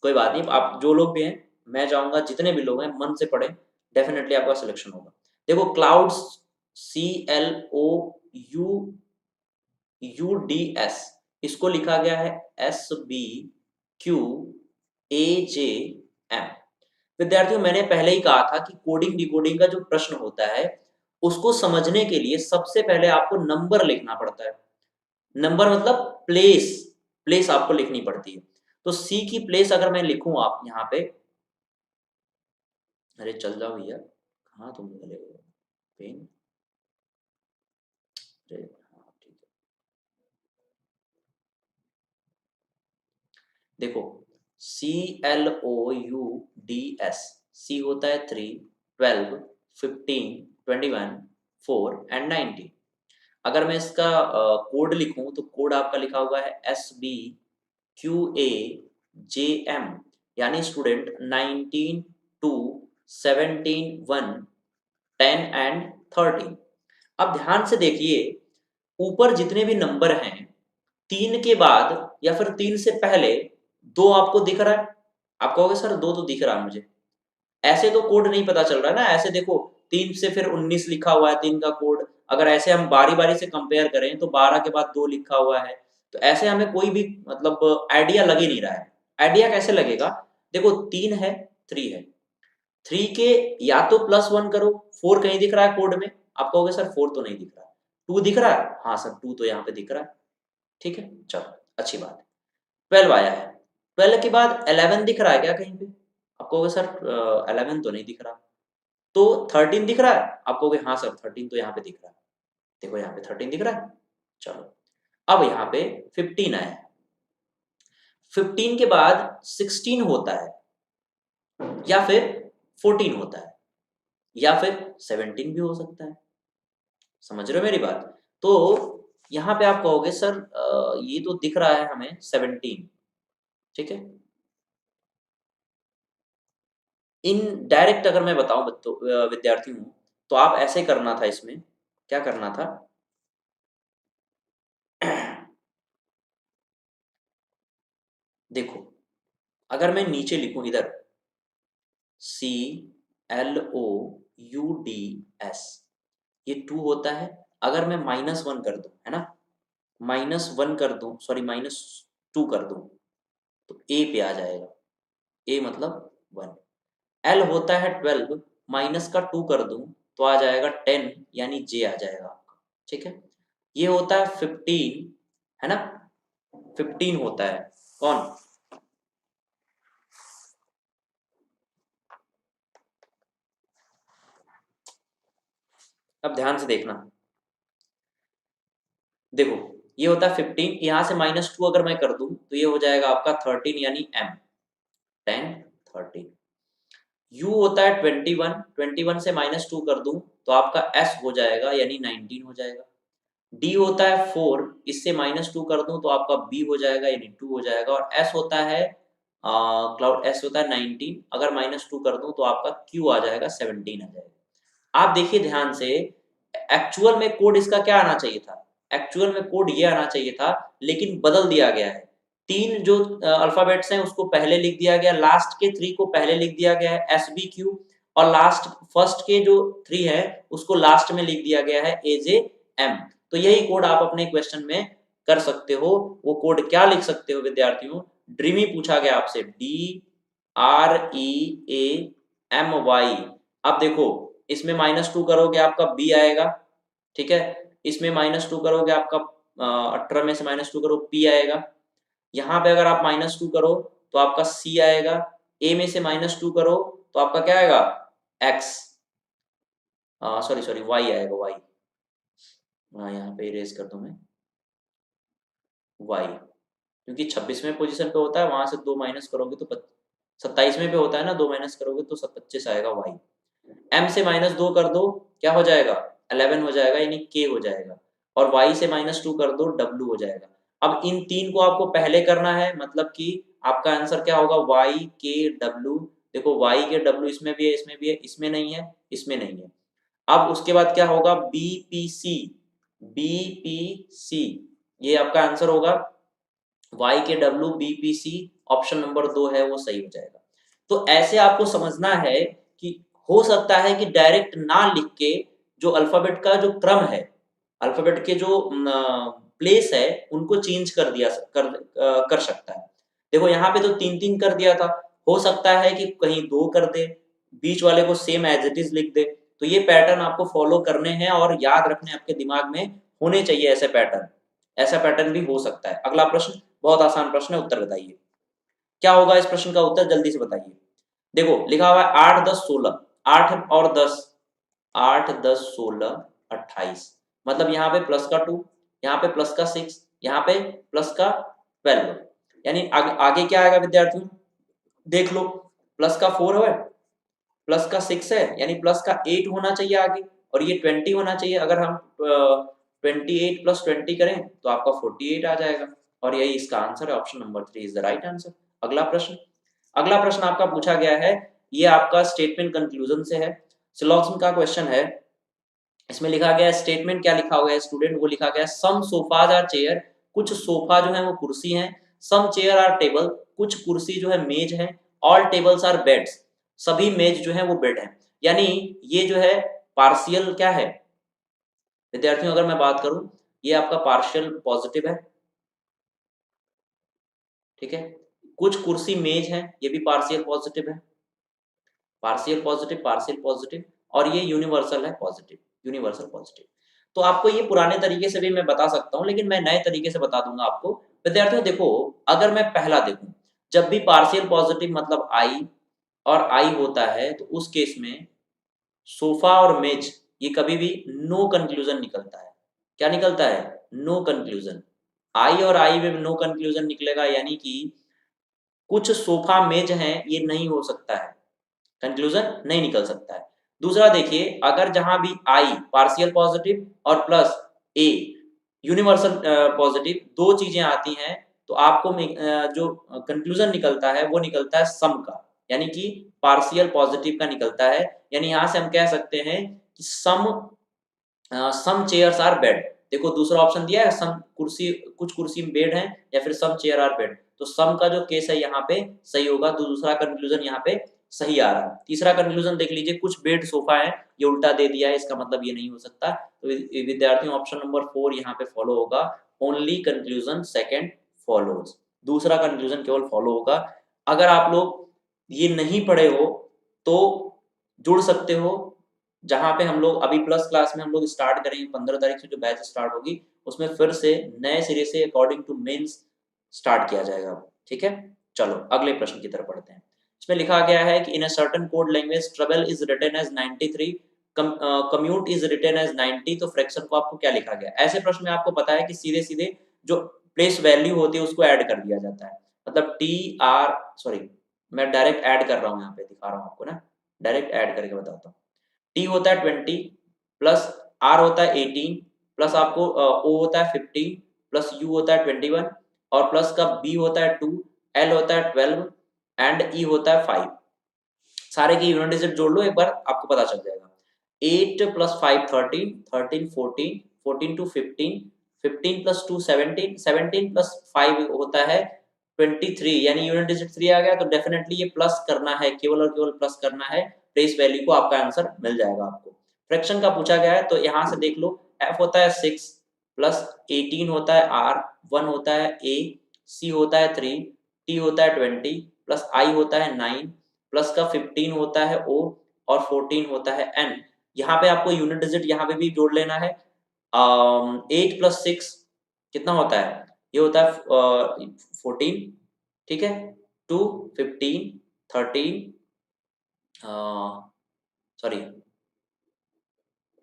कोई बात नहीं, आप जो लोग भी हैं, मैं चाहूंगा जितने भी लोग हैं मन से पढ़ें, डेफिनेटली आपका सिलेक्शन होगा। देखो क्लाउड्स, CLOUDS, इसको लिखा गया है SBQAJM। विद्यार्थियों मैंने पहले ही कहा था कि कोडिंग डिकोडिंग का जो प्रश्न होता है उसको समझने के लिए सबसे पहले आपको नंबर लिखना पड़ता है। नंबर मतलब प्लेस, प्लेस आपको लिखनी पड़ती है। तो सी की प्लेस अगर मैं लिखूं आप यहाँ पे, अरे चल जाओ भैया, कहाँ तुम निकले हो पेन, अरे हाँ ठीक है। देखो CLOUDS, सी होता है 3, 12, 15, 21, 4 एंड 19। अगर मैं इसका कोड लिखूं तो कोड आपका लिखा हुआ है SBQAJM, यानी स्टूडेंट 19, 2, 17, 1, 10 एंड 13। अब ध्यान से देखिए, ऊपर जितने भी नंबर हैं, 3 के बाद या फिर 3 से पहले 2 आपको दिख रहा है। आप कहोगे सर 2 तो दिख रहा है मुझे, ऐसे तो कोड नहीं पता चल रहा है ना। ऐसे देखो 3 से फिर 19 लिखा हुआ है 3 का कोड, अगर ऐसे हम बारी बारी से कंपेयर करें तो 12 के बाद 2 लिखा हुआ है। तो ऐसे हमें कोई भी मतलब आइडिया लग ही नहीं रहा है। आइडिया कैसे लगेगा, देखो 3 है, 3 है, 3 के या तो +1 करो, 4 कहीं दिख रहा है कोड में, आप कहोगे सर 4 तो नहीं दिख रहा। 2 दिख रहा है, हाँ सर 2 तो यहाँ पे दिख रहा है। ठीक है, चलो अच्छी बात है। 12 आया है, 12 के बाद 11 दिख रहा है क्या कहीं पे, आप कहोगे सर 11 तो नहीं दिख रहा। तो 13 दिख रहा है, आप कहोगे हाँ सर 13 तो यहाँ पे दिख रहा है। देखो यहाँ पे 13 दिख रहा है। चलो अब यहाँ पे 15 आया है, 15 के बाद 16 होता है, या फिर 14 होता है, या फिर 17 भी हो सकता है। समझ रहे हो मेरी बात। तो यहाँ पे आप कहोगे सर ये तो दिख रहा है हमें 17। ठीक है, इन डायरेक्ट अगर मैं बताऊं विद्यार्थी हूं, तो आप ऐसे करना था, इसमें क्या करना था, देखो अगर मैं नीचे लिखूं इधर CLOUDS, ये 2 होता है। अगर मैं -1 कर दूं, है ना, -1 कर दूं, सॉरी -2 कर दूं, तो ए पे आ जाएगा। ए मतलब 1। एल होता है 12, माइनस का 2 कर दूं तो आ जाएगा 10, यानी जे आ जाएगा आपका। ठीक है, ये होता है 15, है ना, 15 होता है। कौन, अब ध्यान से देखना, देखो ये होता है 15, यहाँ से -2 अगर मैं कर दूं तो ये हो जाएगा आपका 13 यानी m 10 13। u होता है 21, 21 से -2 कर दूं तो आपका s हो जाएगा यानी 19 हो जाएगा। d होता है 4, इससे -2 कर दूं तो आपका b हो जाएगा यानी 2 हो जाएगा। और s होता है क्लाउड s होता है 19, अगर -2 कर दूं तो आपका q आ जाएगा 17 आ जाएगा। आप देखिए ध्यान से, एक्चुअल में कोड इसका क्या आना चाहिए था, एक्चुअल में कोड ये आना चाहिए था, लेकिन बदल दिया गया है। 3 जो अल्फाबेट्स हैं उसको पहले लिख दिया गया, लास्ट के 3 को पहले लिख दिया गया है SBQ, और लास्ट फर्स्ट के जो 3 है उसको लास्ट में लिख दिया गया है AJM। तो यही कोड आप अपने क्वेश्चन में कर सकते हो। वो कोड क्या लिख सकते हो विद्यार्थियों, ड्रीमी पूछा गया आपसे, DREAMY। अब देखो इसमें -2 करोगे आपका b आएगा, ठीक है, इसमें -2 करोगे आपका 18 में से -2 करो p आएगा। यहाँ पे अगर आप -2 करो तो आपका c आएगा, a में से -2 करो तो आपका क्या आएगा x, सॉरी सॉरी y आएगा y। हाँ यहाँ पे इरेज कर दूं मैं y, क्योंकि 26वें पोजीशन पे होता है, वहां से 2 माइनस करोगे तो 27वें पे होता है ना, 2 माइनस करोगे तो 25 आएगा y। m से -2 कर दो क्या हो जाएगा 11 हो जाएगा यानी k हो जाएगा, और y से -2 कर दो w हो जाएगा। अब इन तीन को आपको पहले करना है, मतलब कि आपका आंसर क्या होगा y k w। देखो y के w इसमें भी है, इसमें भी है, इसमें नहीं है, इसमें नहीं है। अब उसके बाद क्या होगा bpc, bpc ये आपका आंसर होगा y के w bpc, ऑप्शन नंबर 2 है वो सही हो जाएगा। तो ऐसे आपको समझना है कि हो सकता है कि डायरेक्ट ना लिख के जो अल्फाबेट का जो क्रम है, अल्फाबेट के जो प्लेस है उनको चेंज कर दिया कर सकता है। देखो यहाँ पे तो 3-3 कर दिया था, हो सकता है कि कहीं 2 कर दे, बीच वाले को सेम एज इट इज लिख दे। तो ये पैटर्न आपको फॉलो करने हैं और याद रखने आपके दिमाग में होने चाहिए ऐसे पैटर्न, ऐसा पैटर्न भी हो सकता है। अगला प्रश्न बहुत आसान प्रश्न है, उत्तर बताइए क्या होगा इस प्रश्न का उत्तर, जल्दी से बताइए। देखो लिखा हुआ है 8 10 16, 8 और 10, 8 10 16 28, मतलब यहाँ पे प्लस का 2, यहाँ पे प्लस का 6, यहाँ पे प्लस का 12, यानी आगे क्या आएगा विद्यार्थियों, देख लो, प्लस का 4 है, प्लस का 6 है, यानी प्लस का 8 होना चाहिए आगे, और ये 20 होना चाहिए। अगर हम 28 प्लस 20 करें तो आपका 48 आ जाएगा, और यही इसका आंसर है, option number 3 is the right answer. अगला प्रश्न, अगला प्रश्न आपका पूछा गया है, ये आपका स्टेटमेंट कंक्लूजन से है, सिलॉजिज्म का क्वेश्चन है। इसमें लिखा गया है, स्टेटमेंट क्या लिखा हुआ है स्टूडेंट, वो लिखा गया है सम सोफाज आर चेयर, कुछ सोफा जो है वो कुर्सी हैं, सम चेयर आर टेबल, कुछ कुर्सी जो है मेज है, ऑल टेबल्स आर बेड्स, सभी मेज जो है वो बेड है। यानी ये जो है पार्शियल क्या है विद्यार्थियों, अगर मैं बात करूं ये आपका पार्शियल पॉजिटिव है, ठीक है। कुछ कुर्सी मेज है, ये भी पार्शियल पॉजिटिव है, पार्शियल पॉजिटिव पार्शियल पॉजिटिव, और ये यूनिवर्सल है पॉजिटिव, यूनिवर्सल पॉजिटिव। तो आपको ये पुराने तरीके से भी मैं बता सकता हूं, लेकिन मैं नए तरीके से बता दूंगा आपको। विद्यार्थियों देखो, अगर मैं पहला देखूं, जब भी पार्शियल पॉजिटिव मतलब आई और आई होता है तो उस केस में सोफा और मेज ये कभी भी नो कंक्लूजन निकलता है। क्या निकलता है, नो कंक्लूजन। आई और आई में नो कंक्लूजन निकलेगा, यानी कि कुछ सोफा मेज हैं ये नहीं हो सकता है, कंक्लूजन नहीं निकल सकता है। दूसरा देखिए, अगर जहां भी आई पार्शियल पॉजिटिव और प्लस ए यूनिवर्सल पॉजिटिव दो चीजें आती हैं, तो आपको जो कंक्लूजन निकलता है वो निकलता है सम का, यानी कि पार्शियल पॉजिटिव का निकलता है। यानी यहां से हम कह सकते हैं कि सम चेयर्स आर बेड। देखो दूसरा ऑप्शन दिया है, सम कुर्सी, कुछ कुर्सी बेड है, या फिर सम चेयर आर बेड, तो सम का जो केस है यहाँ पे सही होगा, तो दूसरा कंक्लूजन यहाँ पे सही आ रहा है। तीसरा कंक्लूजन देख लीजिए, कुछ बेड सोफा है, ये उल्टा दे दिया है, इसका मतलब ये नहीं हो सकता। तो विद्यार्थियों ऑप्शन नंबर 4 यहाँ पे फॉलो होगा, ओनली कंक्लूजन सेकंड फॉलोज, दूसरा कंक्लूजन केवल फॉलो होगा। अगर आप लोग ये नहीं पढ़े हो तो जुड़ सकते हो, जहां पे हम लोग अभी प्लस क्लास में हम लोग स्टार्ट करेंगे 15 तारीख से जो बैच स्टार्ट होगी, उसमें फिर से नए सिरे से अकॉर्डिंग टू मेंस स्टार्ट किया जाएगा, ठीक है। चलो अगले प्रश्न की तरफ बढ़ते हैं। इसमें लिखा गया है कि in a certain code language trouble is written as 93, commute is written as 90, तो फ्रैक्शन को आपको क्या लिखा गया। ऐसे प्रश्न में आपको पता है कि सीधे सीधे जो प्लेस वैल्यू होती है उसको ऐड कर दिया जाता है। मतलब टी आर, सॉरी मैं डायरेक्ट ऐड कर रहा हूँ, यहाँ पे दिखा रहा हूँ आपको ना, डायरेक्ट ऐड करके बताता हूँ। टी होता है 20 प्लस आर होता है 18 प्लस आपको ओ होता है 15 प्लस यू होता है 21 और प्लस का बी होता है 2, एल होता है 12 एंड ई होता है 5। सारे के यूनिट डिजिट जोड़ लो एक बार, आपको पता चल जाएगा। 8 प्लस 5 13, 13 14, 14 टू 15, 15 प्लस 2 17, 17 प्लस 5 होता है 23, यानी यूनिट डिजिट 3 आ गया। तो डेफिनेटली ये प्लस करना है, केवल और केवल प्लस करना है प्लेस वैल्यू को, आपका आंसर मिल जाएगा आपको। फ्रैक्शन का पूछा गया है तो यहाँ से देख लो, एफ होता है 6 प्लस 18 होता है आर, 1 होता है ए, सी होता है 3, टी होता है 20 प्लस आई होता है 9 प्लस का 15 होता है ओ और 14 होता है एन। यहाँ पे आपको यूनिट डिजिट यहाँ पे भी जोड़ लेना है। 8 प्लस 6 कितना होता है, ये होता है 14, ठीक है, 2 15 13, सॉरी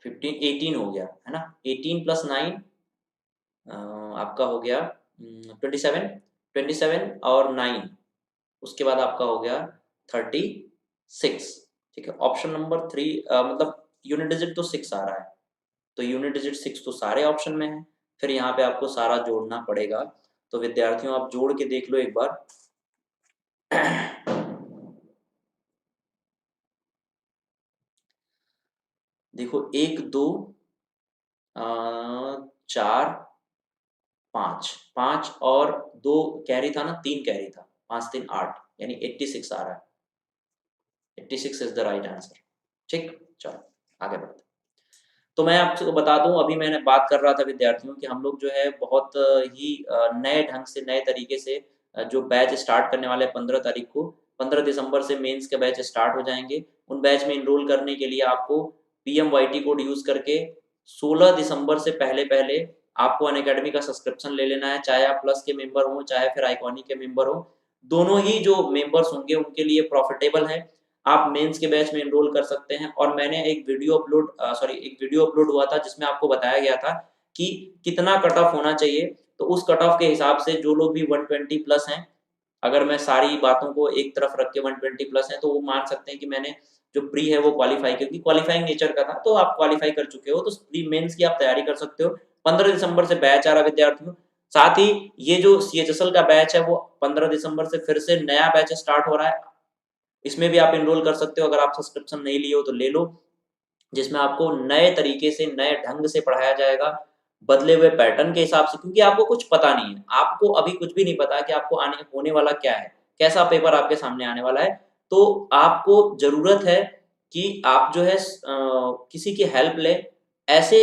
15 18 हो गया है ना, 18 प्लस 9 आपका हो गया 27, 27 और 9 उसके बाद आपका हो गया 36, ठीक है। ऑप्शन नंबर 3 मतलब यूनिट डिजिट तो 6 आ रहा है, तो यूनिट डिजिट 6 तो सारे ऑप्शन में है, फिर यहाँ पे आपको सारा जोड़ना पड़ेगा। तो विद्यार्थियों आप जोड़ के देख लो एक बार। देखो 1 2 4 5, 5 और 2 कैरी था ना, 3 कैरी था, 5 3 8 यानी 86 आ रहा है। 86 इज द राइट आंसर। ठीक, चलो आगे बढ़ते। तो मैं आपको बता दूं, अभी मैंने बात कर रहा था विद्यार्थियों कि हम लोग जो है बहुत ही नए ढंग से, नए तरीके से जो बैच स्टार्ट करने वाले हैं 15 तारीख को, 15 दिसंबर से मेंस के बैच स्टार्ट हो जाएंगे। उन बैच में इनरोल करने के लिए आपको PMYT कोड यूज करके 16 दिसंबर से पहले पहले आपको अनअकैडमी का सब्सक्रिप्शन ले लेना है, चाहे आप प्लस के मेंबर हो चाहे फिर आइकॉनिक के मेंबर हो। दोनों ही जो मेंबर्स होंगे उनके लिए प्रॉफिटेबल है, आप मेंस के बैच में एनरोल कर सकते हैं। और मैंने एक वीडियो अपलोड हुआ था जिसमें आपको बताया गया था कि कितना कट ऑफ होना चाहिए। तो उस कट ऑफ के हिसाब से जो लोग भी 120 प्लस हैं, अगर मैं सारी बातों को एक तरफ रख के 120 प्लस हैं, तो वो मान सकते हैं कि मैंने जो प्री है वो क्वालिफाई, क्योंकि क्वालिफाइंग नेचर का था, तो आप क्वालिफाई कर चुके हो, तो प्री मेंस की आप तैयारी कर सकते हो। 15 दिसंबर से बैच आ रहा है विद्यार्थियों। साथ ही ये जो CHSL का बैच है वो 15 दिसंबर से फिर से नया बैच स्टार्ट हो रहा है, इसमें भी आप एनरोल कर सकते हो। अगर आप सब्सक्रिप्शन नहीं लिए हो तो ले लो, जिसमें आपको नए तरीके से, नए ढंग से पढ़ाया जाएगा, बदले हुए पैटर्न के हिसाब से, क्योंकि आपको कुछ पता नहीं है, आपको अभी कुछ भी नहीं पता कि आपको आने होने वाला क्या है, कैसा पेपर आपके सामने आने वाला है। तो आपको जरूरत है कि आप जो है किसी की हेल्प लें, ऐसे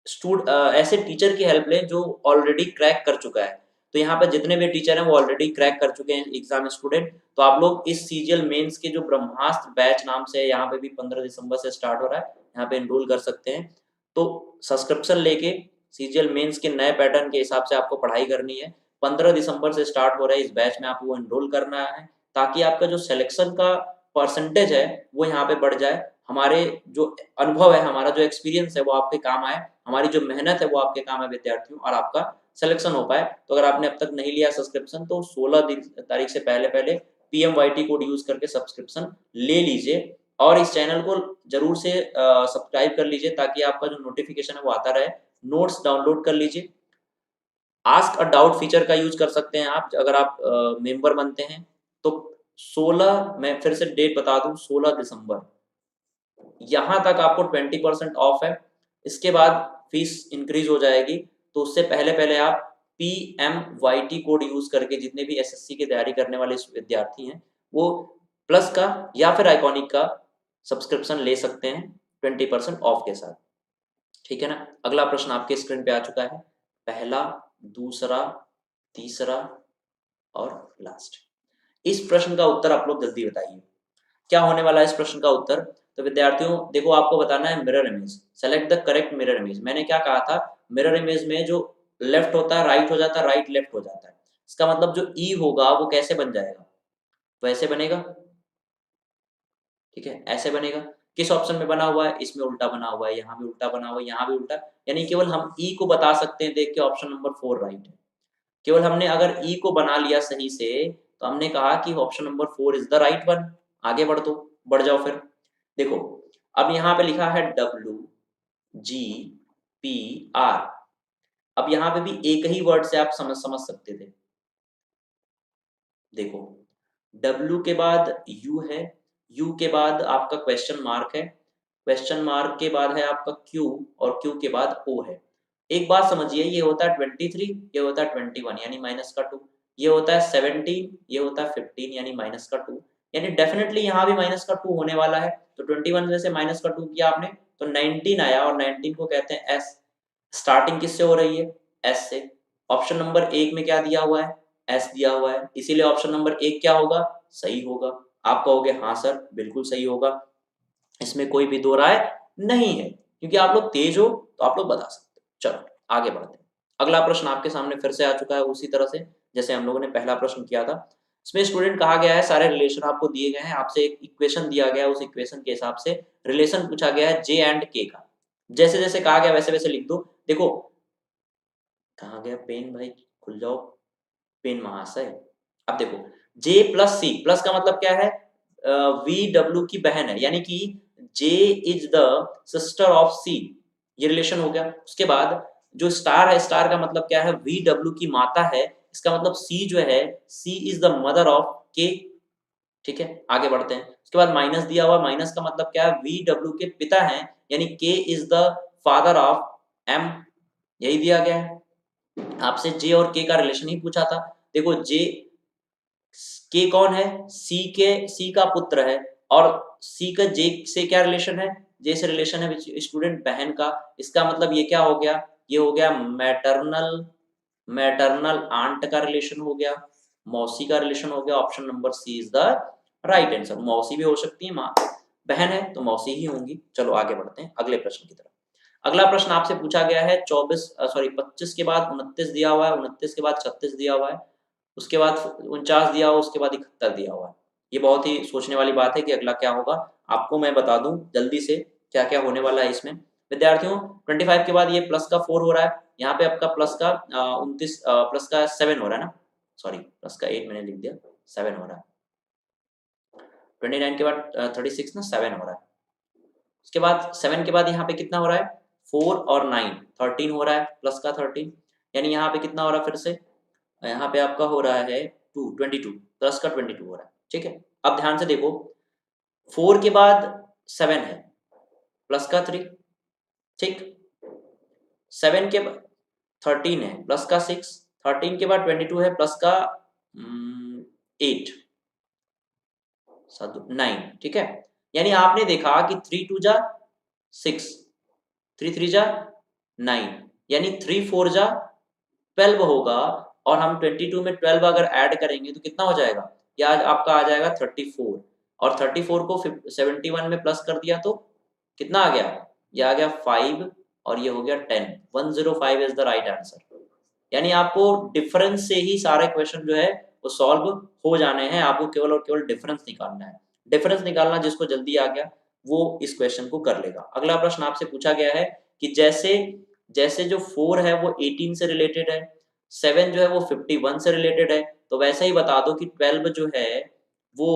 ऐसे टीचर की हेल्प लें जो ऑलरेडी क्रैक कर चुका है। तो यहाँ पे जितने भी टीचर हैं वो ऑलरेडी क्रैक कर चुके हैं एग्जाम स्टूडेंट। तो आप लोग इस सीजीएल मेंस के जो ब्रह्मास्त्र बैच नाम से यहाँ पे भी 15 दिसंबर से स्टार्ट हो रहा है, यहाँ पे एनरोल कर सकते हैं। तो सब्सक्रिप्शन लेके सीजीएल मेंस के नए पैटर्न के हिसाब से आपको पढ़ाई करनी है। 15 दिसंबर से स्टार्ट हो रहा है इस बैच में, आपको एनरोल करना है ताकि आपका जो सिलेक्शन का परसेंटेज है वो यहाँ पे बढ़ जाए। हमारे जो अनुभव है, हमारा जो एक्सपीरियंस है वो आपके काम आए, हमारी जो मेहनत है वो आपके काम है विद्यार्थियों, और आपका सिलेक्शन हो पाए। तो अगर आपने अब तक नहीं लिया सब्सक्रिप्शन तो 16 तारीख से पहले पहले PMYT कोड यूज करके सब्सक्रिप्शन ले लीजिए, और इस चैनल को जरूर से सब्सक्राइब कर लीजिए ताकि आपका जो नोटिफिकेशन है वो आता रहे। नोट्स डाउनलोड कर लीजिए। आस्क अ डाउट फीचर का यूज कर सकते हैं आप, अगर आप मेंबर बनते हैं तो। 16, मैं फिर से डेट बता दूं, 16 दिसंबर, यहाँ तक आपको 20% ऑफ है। इसके बाद फीस इंक्रीज हो जाएगी, तो उससे पहले पहले आप PMYT कोड यूज करके जितने भी SSC की तैयारी करने वाले विद्यार्थी हैं वो प्लस का या फिर आइकॉनिक का सब्सक्रिप्शन ले सकते हैं 20% ऑफ के साथ, ठीक है ना। अगला प्रश्न आपके स्क्रीन पे आ चुका है, पहला, दूसरा, तीसरा और लास्ट। इस प्रश्न का उत्तर आप लोग जल्दी बताइए, क्या होने वाला है इस प्रश्न का उत्तर। तो विद्यार्थियों देखो, आपको बताना है mirror image, select the correct mirror image. मैंने क्या कहा था, मिरर इमेज में जो लेफ्ट होता है राइट हो जाता है, राइट लेफ्ट हो जाता है। इसका मतलब जो ई होगा वो कैसे बन जाएगा, वैसे बनेगा, ठीक है, ऐसे बनेगा। किस ऑप्शन में बना हुआ है, इसमें उल्टा बना हुआ है, यहाँ भी उल्टा बना हुआ है, यहाँ भी उल्टा, यानी केवल हम ई को बता सकते हैं देख के ऑप्शन नंबर 4 राइट है। केवल हमने अगर ई को बना लिया सही से तो हमने कहा कि option number 4 is the right one. आगे बढ़ जाओ फिर। देखो अब यहाँ पे लिखा है WGPR। अब यहाँ पे भी एक ही वर्ड से आप समझ सकते थे। देखो W के बाद U है, U के बाद आपका क्वेश्चन मार्क है, क्वेश्चन मार्क के बाद है आपका Q और Q के बाद O है। एक बात समझिए, ये होता है 23, ये होता है 21 यानी माइनस का 2, ये होता है 17, ये होता है 15 यानी माइनस का 2, यानी डेफिनेटली यहाँ भी माइनस का 2 होने वाला है। तो 21 में से माइनस का 2 किया आपने तो 19 आया, और 19 को कहते हैं S। स्टार्टिंग किससे हो रही है, S से। ऑप्शन नंबर 1 में क्या दिया हुआ है, S दिया हुआ है, इसीलिए ऑप्शन नंबर 1 क्या होगा, सही होगा। आप कहोगे हाँ सर बिल्कुल सही होगा, इसमें कोई भी दो राय नहीं है, क्योंकि आप लोग तेज हो तो आप लोग बता सकते हो। चलो आगे बढ़ते हैं। अगला प्रश्न आपके सामने फिर से आ चुका है उसी तरह से जैसे हम लोगों ने पहला प्रश्न किया था। इसमें स्टूडेंट कहा गया है सारे रिलेशन आपको दिए गए हैं, आपसे एक इक्वेशन दिया गया है, उस इक्वेशन के हिसाब से रिलेशन पूछा गया है J एंड K का। जैसे जैसे कहा गया वैसे वैसे लिख दो। देखो कहा गया पेन भाई, खुल जाओ पेन महाशय। अब देखो J प्लस सी, प्लस का मतलब क्या है, VW की बहन है, यानी कि J is the sister of C, ये रिलेशन हो गया। उसके बाद जो स्टार है, स्टार का मतलब क्या है, VW की माता है, इसका मतलब C जो है, C is the mother of K। ठीक है आगे बढ़ते हैं। उसके बाद माइनस दिया हुआ, माइनस का मतलब क्या है, VW के पिता हैं, यानी K is the father of M, यही दिया गया है। आपसे J और K का रिलेशन ही पूछा था। देखो J के कौन है, सी का पुत्र है, और सी का जे से क्या रिलेशन है, जे से रिलेशन है स्टूडेंट बहन का। इसका मतलब ये क्या हो गया, ये हो गया मैटरनल, मैटरनल आंट का रिलेशन हो गया, मौसी का रिलेशन हो गया। Option number C is the right answer. मौसी भी हो सकती है, माँ बहन है तो मौसी ही होंगी। चलो आगे बढ़ते हैं अगले प्रश्न की तरफ। अगला प्रश्न आपसे पूछा गया है 25 के बाद 29 दिया हुआ है, 29 के बाद 36 दिया हुआ है, उसके बाद 49 दिया हुआ, उसके बाद 71 दिया हुआ है। ये बहुत ही सोचने वाली बात है कि अगला क्या होगा। आपको मैं बता दूं जल्दी से क्या क्या होने वाला है इसमें। विद्यार्थियों 25 के बाद ये प्लस का 4 हो रहा है, यहाँ पे आपका प्लस का 29 प्लस का 7 हो रहा है ना, सॉरी प्लस का 8 मैंने लिख दिया, 7 हो रहा है। 29 के बाद 36 ना 7 हो रहा है। उसके बाद 7 के बाद यहाँ पे कितना हो रहा है, 4 और 9 13 हो रहा है, प्लस का 13, यानी यहाँ पे कितना हो रहा है फिर से, यहाँ पे आपका हो रहा है 22, प्लस का 22 हो रहा है। ठीक है अब ध्यान से देखो, 4 के बाद 7 है, प्लस का 3, ठीक, 7 के बाद 13 है, प्लस का 6, 13 के बाद 22 है, प्लस का 8, 9, ठीक है। यानी आपने देखा कि 3 2 जा 6, 3 3 जा 9, यानी 3 4 जा 12 होगा, और हम 22 में 12 अगर ऐड करेंगे तो कितना हो जाएगा, या आपका आ जाएगा 34, और 34 को 71 में प्लस कर दिया तो कितना आ गया, ये आ गया 5, और ये हो गया 10, 105 इज द राइट आंसर। यानी आपको डिफरेंस से ही सारे क्वेश्चन जो है वो सॉल्व हो जाने हैं, आपको केवल और केवल डिफरेंस निकालना है। डिफरेंस निकालना जिसको जल्दी आ गया वो इस क्वेश्चन को कर लेगा। अगला प्रश्न आपसे पूछा गया है कि जैसे जैसे जो 4 है वो 18 से रिलेटेड है, 7 जो है वो 51 से रिलेटेड है, तो वैसे ही बता दो कि 12 जो है वो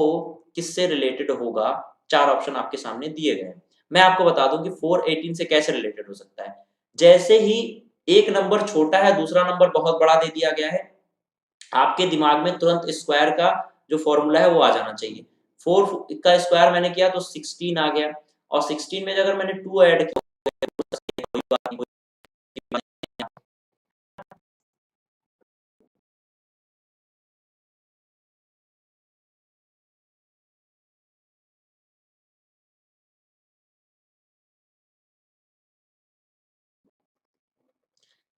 किससे रिलेटेड होगा। 4 ऑप्शन आपके सामने दिए गए हैं। मैं आपको बता दूं कि 4 18 से कैसे रिलेटेड हो सकता है। जैसे ही एक नंबर छोटा है, दूसरा नंबर बहुत बड़ा दे दिया गया है, आपके दिमाग में तुरंत स्क्वायर का जो फॉर्मूला है वो आ जाना चाहिए। 4 का स्क्वायर मैंने किया तो 16 आ गया, और 16 में अगर मैंने 2 ऐड किया, कोई बात नहीं,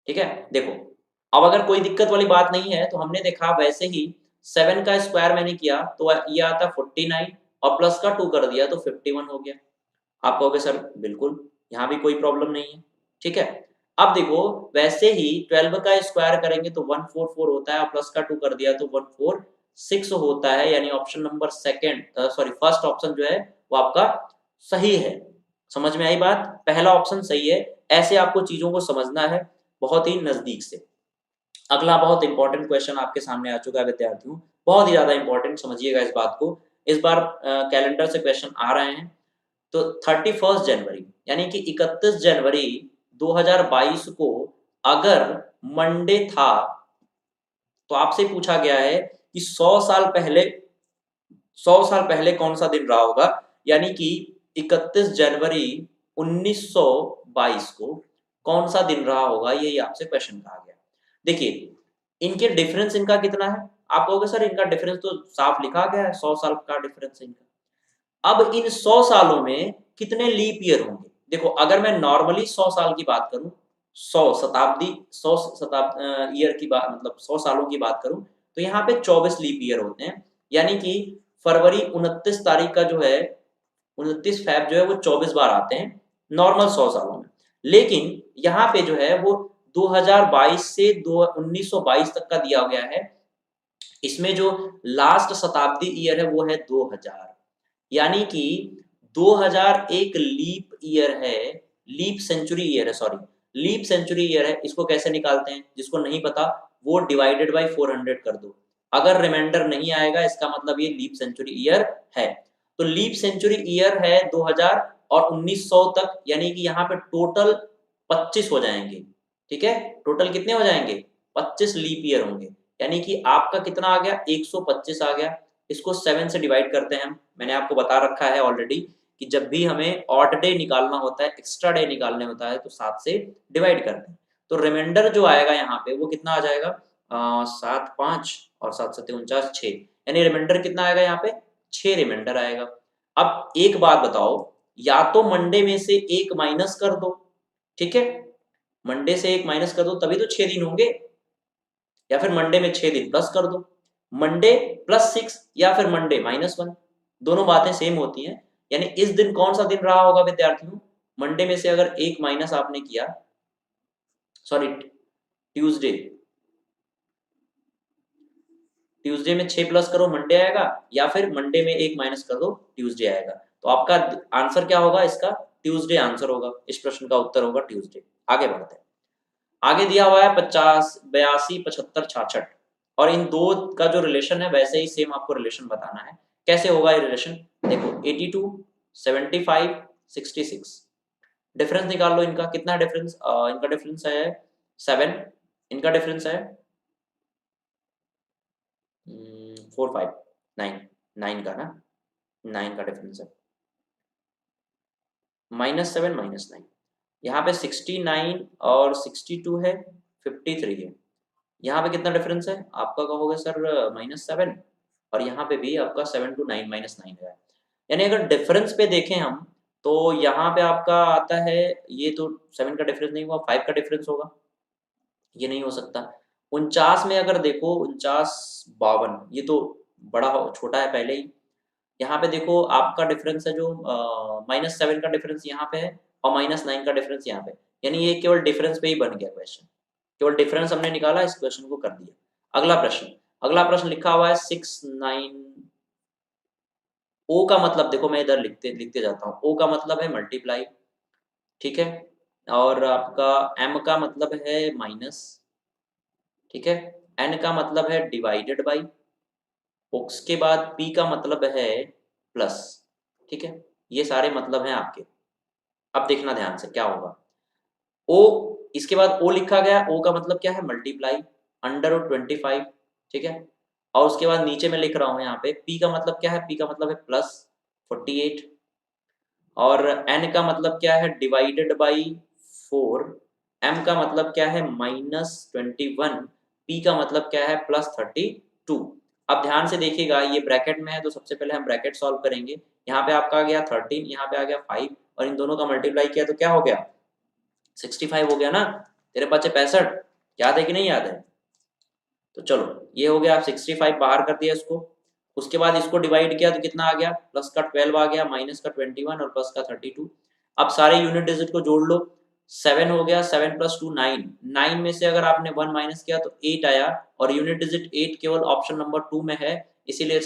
ठीक है। देखो अब अगर कोई दिक्कत वाली बात नहीं है तो हमने देखा वैसे ही 7 का स्क्वायर मैंने किया तो ये आता 49, और प्लस का 2 कर दिया तो 51 हो गया। आप कहोगे सर बिल्कुल यहाँ भी कोई प्रॉब्लम नहीं है, ठीक है। अब देखो वैसे ही 12 का स्क्वायर करेंगे तो 144 होता है, और प्लस का 2 कर दिया तो 146 होता है, यानी option number second sorry first option जो है वो आपका सही है। समझ में आई बात? पहला ऑप्शन सही है। ऐसे आपको चीजों को समझना है बहुत ही नजदीक से। अगला बहुत इंपॉर्टेंट क्वेश्चन आपके सामने आ चुका है विद्यार्थियों, बहुत ही ज्यादा इंपॉर्टेंट, समझिएगा इस बात को। इस बार कैलेंडर से क्वेश्चन आ रहे हैं। तो 31 जनवरी यानी कि 31 जनवरी 2022 को अगर मंडे था, तो आपसे पूछा गया है कि 100 साल पहले कौन सा दिन रहा होगा, यानी कि 31 जनवरी 1922 को कौन सा दिन रहा होगा, यही आपसे क्वेश्चन कहा गया। देखिए इनके डिफरेंस इनका कितना है, आप कहोगे सर इनका डिफरेंस तो साफ लिखा गया है, 100 साल का डिफरेंस है इनका। अब इन 100 सालों में कितने लीप ईयर होंगे? देखो अगर मैं नॉर्मली 100 साल की बात करूं, 100 शताब्दी, 100 ईयर की बात, मतलब 100 सालों की बात करूं, तो यहाँ पे 24 लीप ईयर होते हैं। यानी कि फरवरी 29 तारीख का जो है, 29 फेब जो है वो 24 बार आते हैं नॉर्मल 100 सालों में। लेकिन यहाँ पे जो है वो 2022 से 1922 तक का दिया गया है। इसमें जो लास्ट शताब्दी ईयर है वो है 2000, यानी कि 2001 लीप ईयर है, लीप सेंचुरी ईयर है, सॉरी लीप सेंचुरी ईयर है। इसको कैसे निकालते हैं, जिसको नहीं पता वो डिवाइडेड बाई 400 कर दो। अगर रिमाइंडर नहीं आएगा इसका मतलब ये लीप सेंचुरी ईयर है। तो लीप सेंचुरी ईयर है 2000 और 1900 तक, यानी कि यहाँ पे टोटल 25 हो जाएंगे। ठीक है, टोटल कितने हो जाएंगे? 25 लीप ईयर होंगे। यानी कि आपका कितना आ गया? 125 आ गया। इसको 7 से डिवाइड करते हैं हम। मैंने आपको बता रखा है ऑलरेडी कि जब भी हमें ऑड डे निकालना होता है, एक्स्ट्रा डे निकालने होता है, तो 7 से डिवाइड करते हैं। तो रिमाइंडर जो आएगा यहाँ पे वो कितना आ जाएगा? 7 5 और 7 7 49 6, यानी रिमाइंडर कितना आएगा यहाँ पे? 6 रिमाइंडर आएगा। अब एक बात बताओ, या तो मंडे में से एक माइनस कर दो, ठीक है, मंडे से एक माइनस कर दो तभी तो 6 दिन होंगे, या फिर मंडे में 6 दिन प्लस कर दो, मंडे +6 या फिर मंडे -1, दोनों बातें सेम होती हैं। यानी इस दिन कौन सा दिन रहा होगा विद्यार्थियों? मंडे में से अगर एक माइनस आपने किया, सॉरी ट्यूसडे, ट्यूसडे में 6 प्लस करो मंडे आएगा, या फिर मंडे में एक माइनस कर दो ट्यूसडे आएगा। तो आपका आंसर क्या होगा इसका? ट्यूसडे आंसर होगा, इस प्रश्न का उत्तर होगा ट्यूसडे। आगे बढ़ते हैं। आगे दिया हुआ है 50 82 75 66, और इन दो का जो रिलेशन है वैसे ही सेम आपको रिलेशन बताना है। कैसे होगा ये रिलेशन? देखो 82 75 66, डिफरेंस निकाल लो इनका। कितना डिफरेंस? इनका डिफरेंस है 7, इनका डिफरेंस है 4 5 9, 9 का ना, 9 का डिफरेंस है, -7 -9। यहाँ पे 69 और 62 है, 53 है। यहाँ पे कितना डिफरेंस है? आपका कहोगे सर -7, और यहाँ पे भी आपका 7 to 9 -9 है। यानी अगर डिफरेंस पे देखें हम, तो यहाँ पे आपका आता है, ये तो 7 का डिफरेंस नहीं हुआ, 5 का डिफरेंस होगा, ये नहीं हो सकता। 49 में अगर देखो, 49 52, ये तो बड़ा छोटा है पहले ही। यहाँ पे देखो आपका डिफरेंस है जो -7 का डिफरेंस यहाँ पे है, और -9 का डिफरेंस यहाँ पे, यानी ये केवल डिफरेंस पे ही बन गया क्वेश्चन। केवल डिफरेंस हमने निकाला, इस क्वेश्चन को कर दिया। अगला प्रश्न लिखा हुआ है 6 9। ओ का मतलब देखो, मैं इधर लिखते लिखते जाता हूँ। ओ का मतलब है मल्टीप्लाई, ठीक है, और आपका एम का मतलब है माइनस, ठीक है, एन का मतलब है डिवाइडेड बाई, उसके बाद पी का मतलब है प्लस, ठीक है। ये सारे मतलब हैं आपके। अब देखना ध्यान से क्या होगा। ओ, इसके बाद ओ लिखा गया, ओ का मतलब क्या है? मल्टीप्लाई, √25, ठीक है। और उसके बाद नीचे में लिख रहा हूँ यहाँ पे, पी का मतलब क्या है? पी का मतलब है +48, और एन का मतलब क्या है? डिवाइडेड बाई 4, एम का मतलब क्या है? -21, पी का मतलब क्या है? +32। अब ध्यान से देखिएगा, ये ब्रैकेट में है तो सबसे पहले हम ब्रैकेट सॉल्व करेंगे। यहाँ पे आपका आ गया 13, यहाँ पे आ गया 5, और इन दोनों का मल्टीप्लाई किया तो क्या हो गया? 65 हो गया ना। तेरे पास 65, याद है कि नहीं याद है? तो चलो ये हो गया, आप 65 बाहर कर दिया इसको। उसके बाद इसको डिवाइड किया तो कितना आ गया? प्लस का 12 आ गया, माइनस का 21 और प्लस का 32। अब सारे यूनिट डिजिट को जोड़ लो। 7 हो गया, 7 + 2 9, 9 में से अगर आपने 1 माइनस किया तो 8 आया, और यूनिट डिजिट 8 केवल ऑप्शन नंबर 2 में है, इसीलिए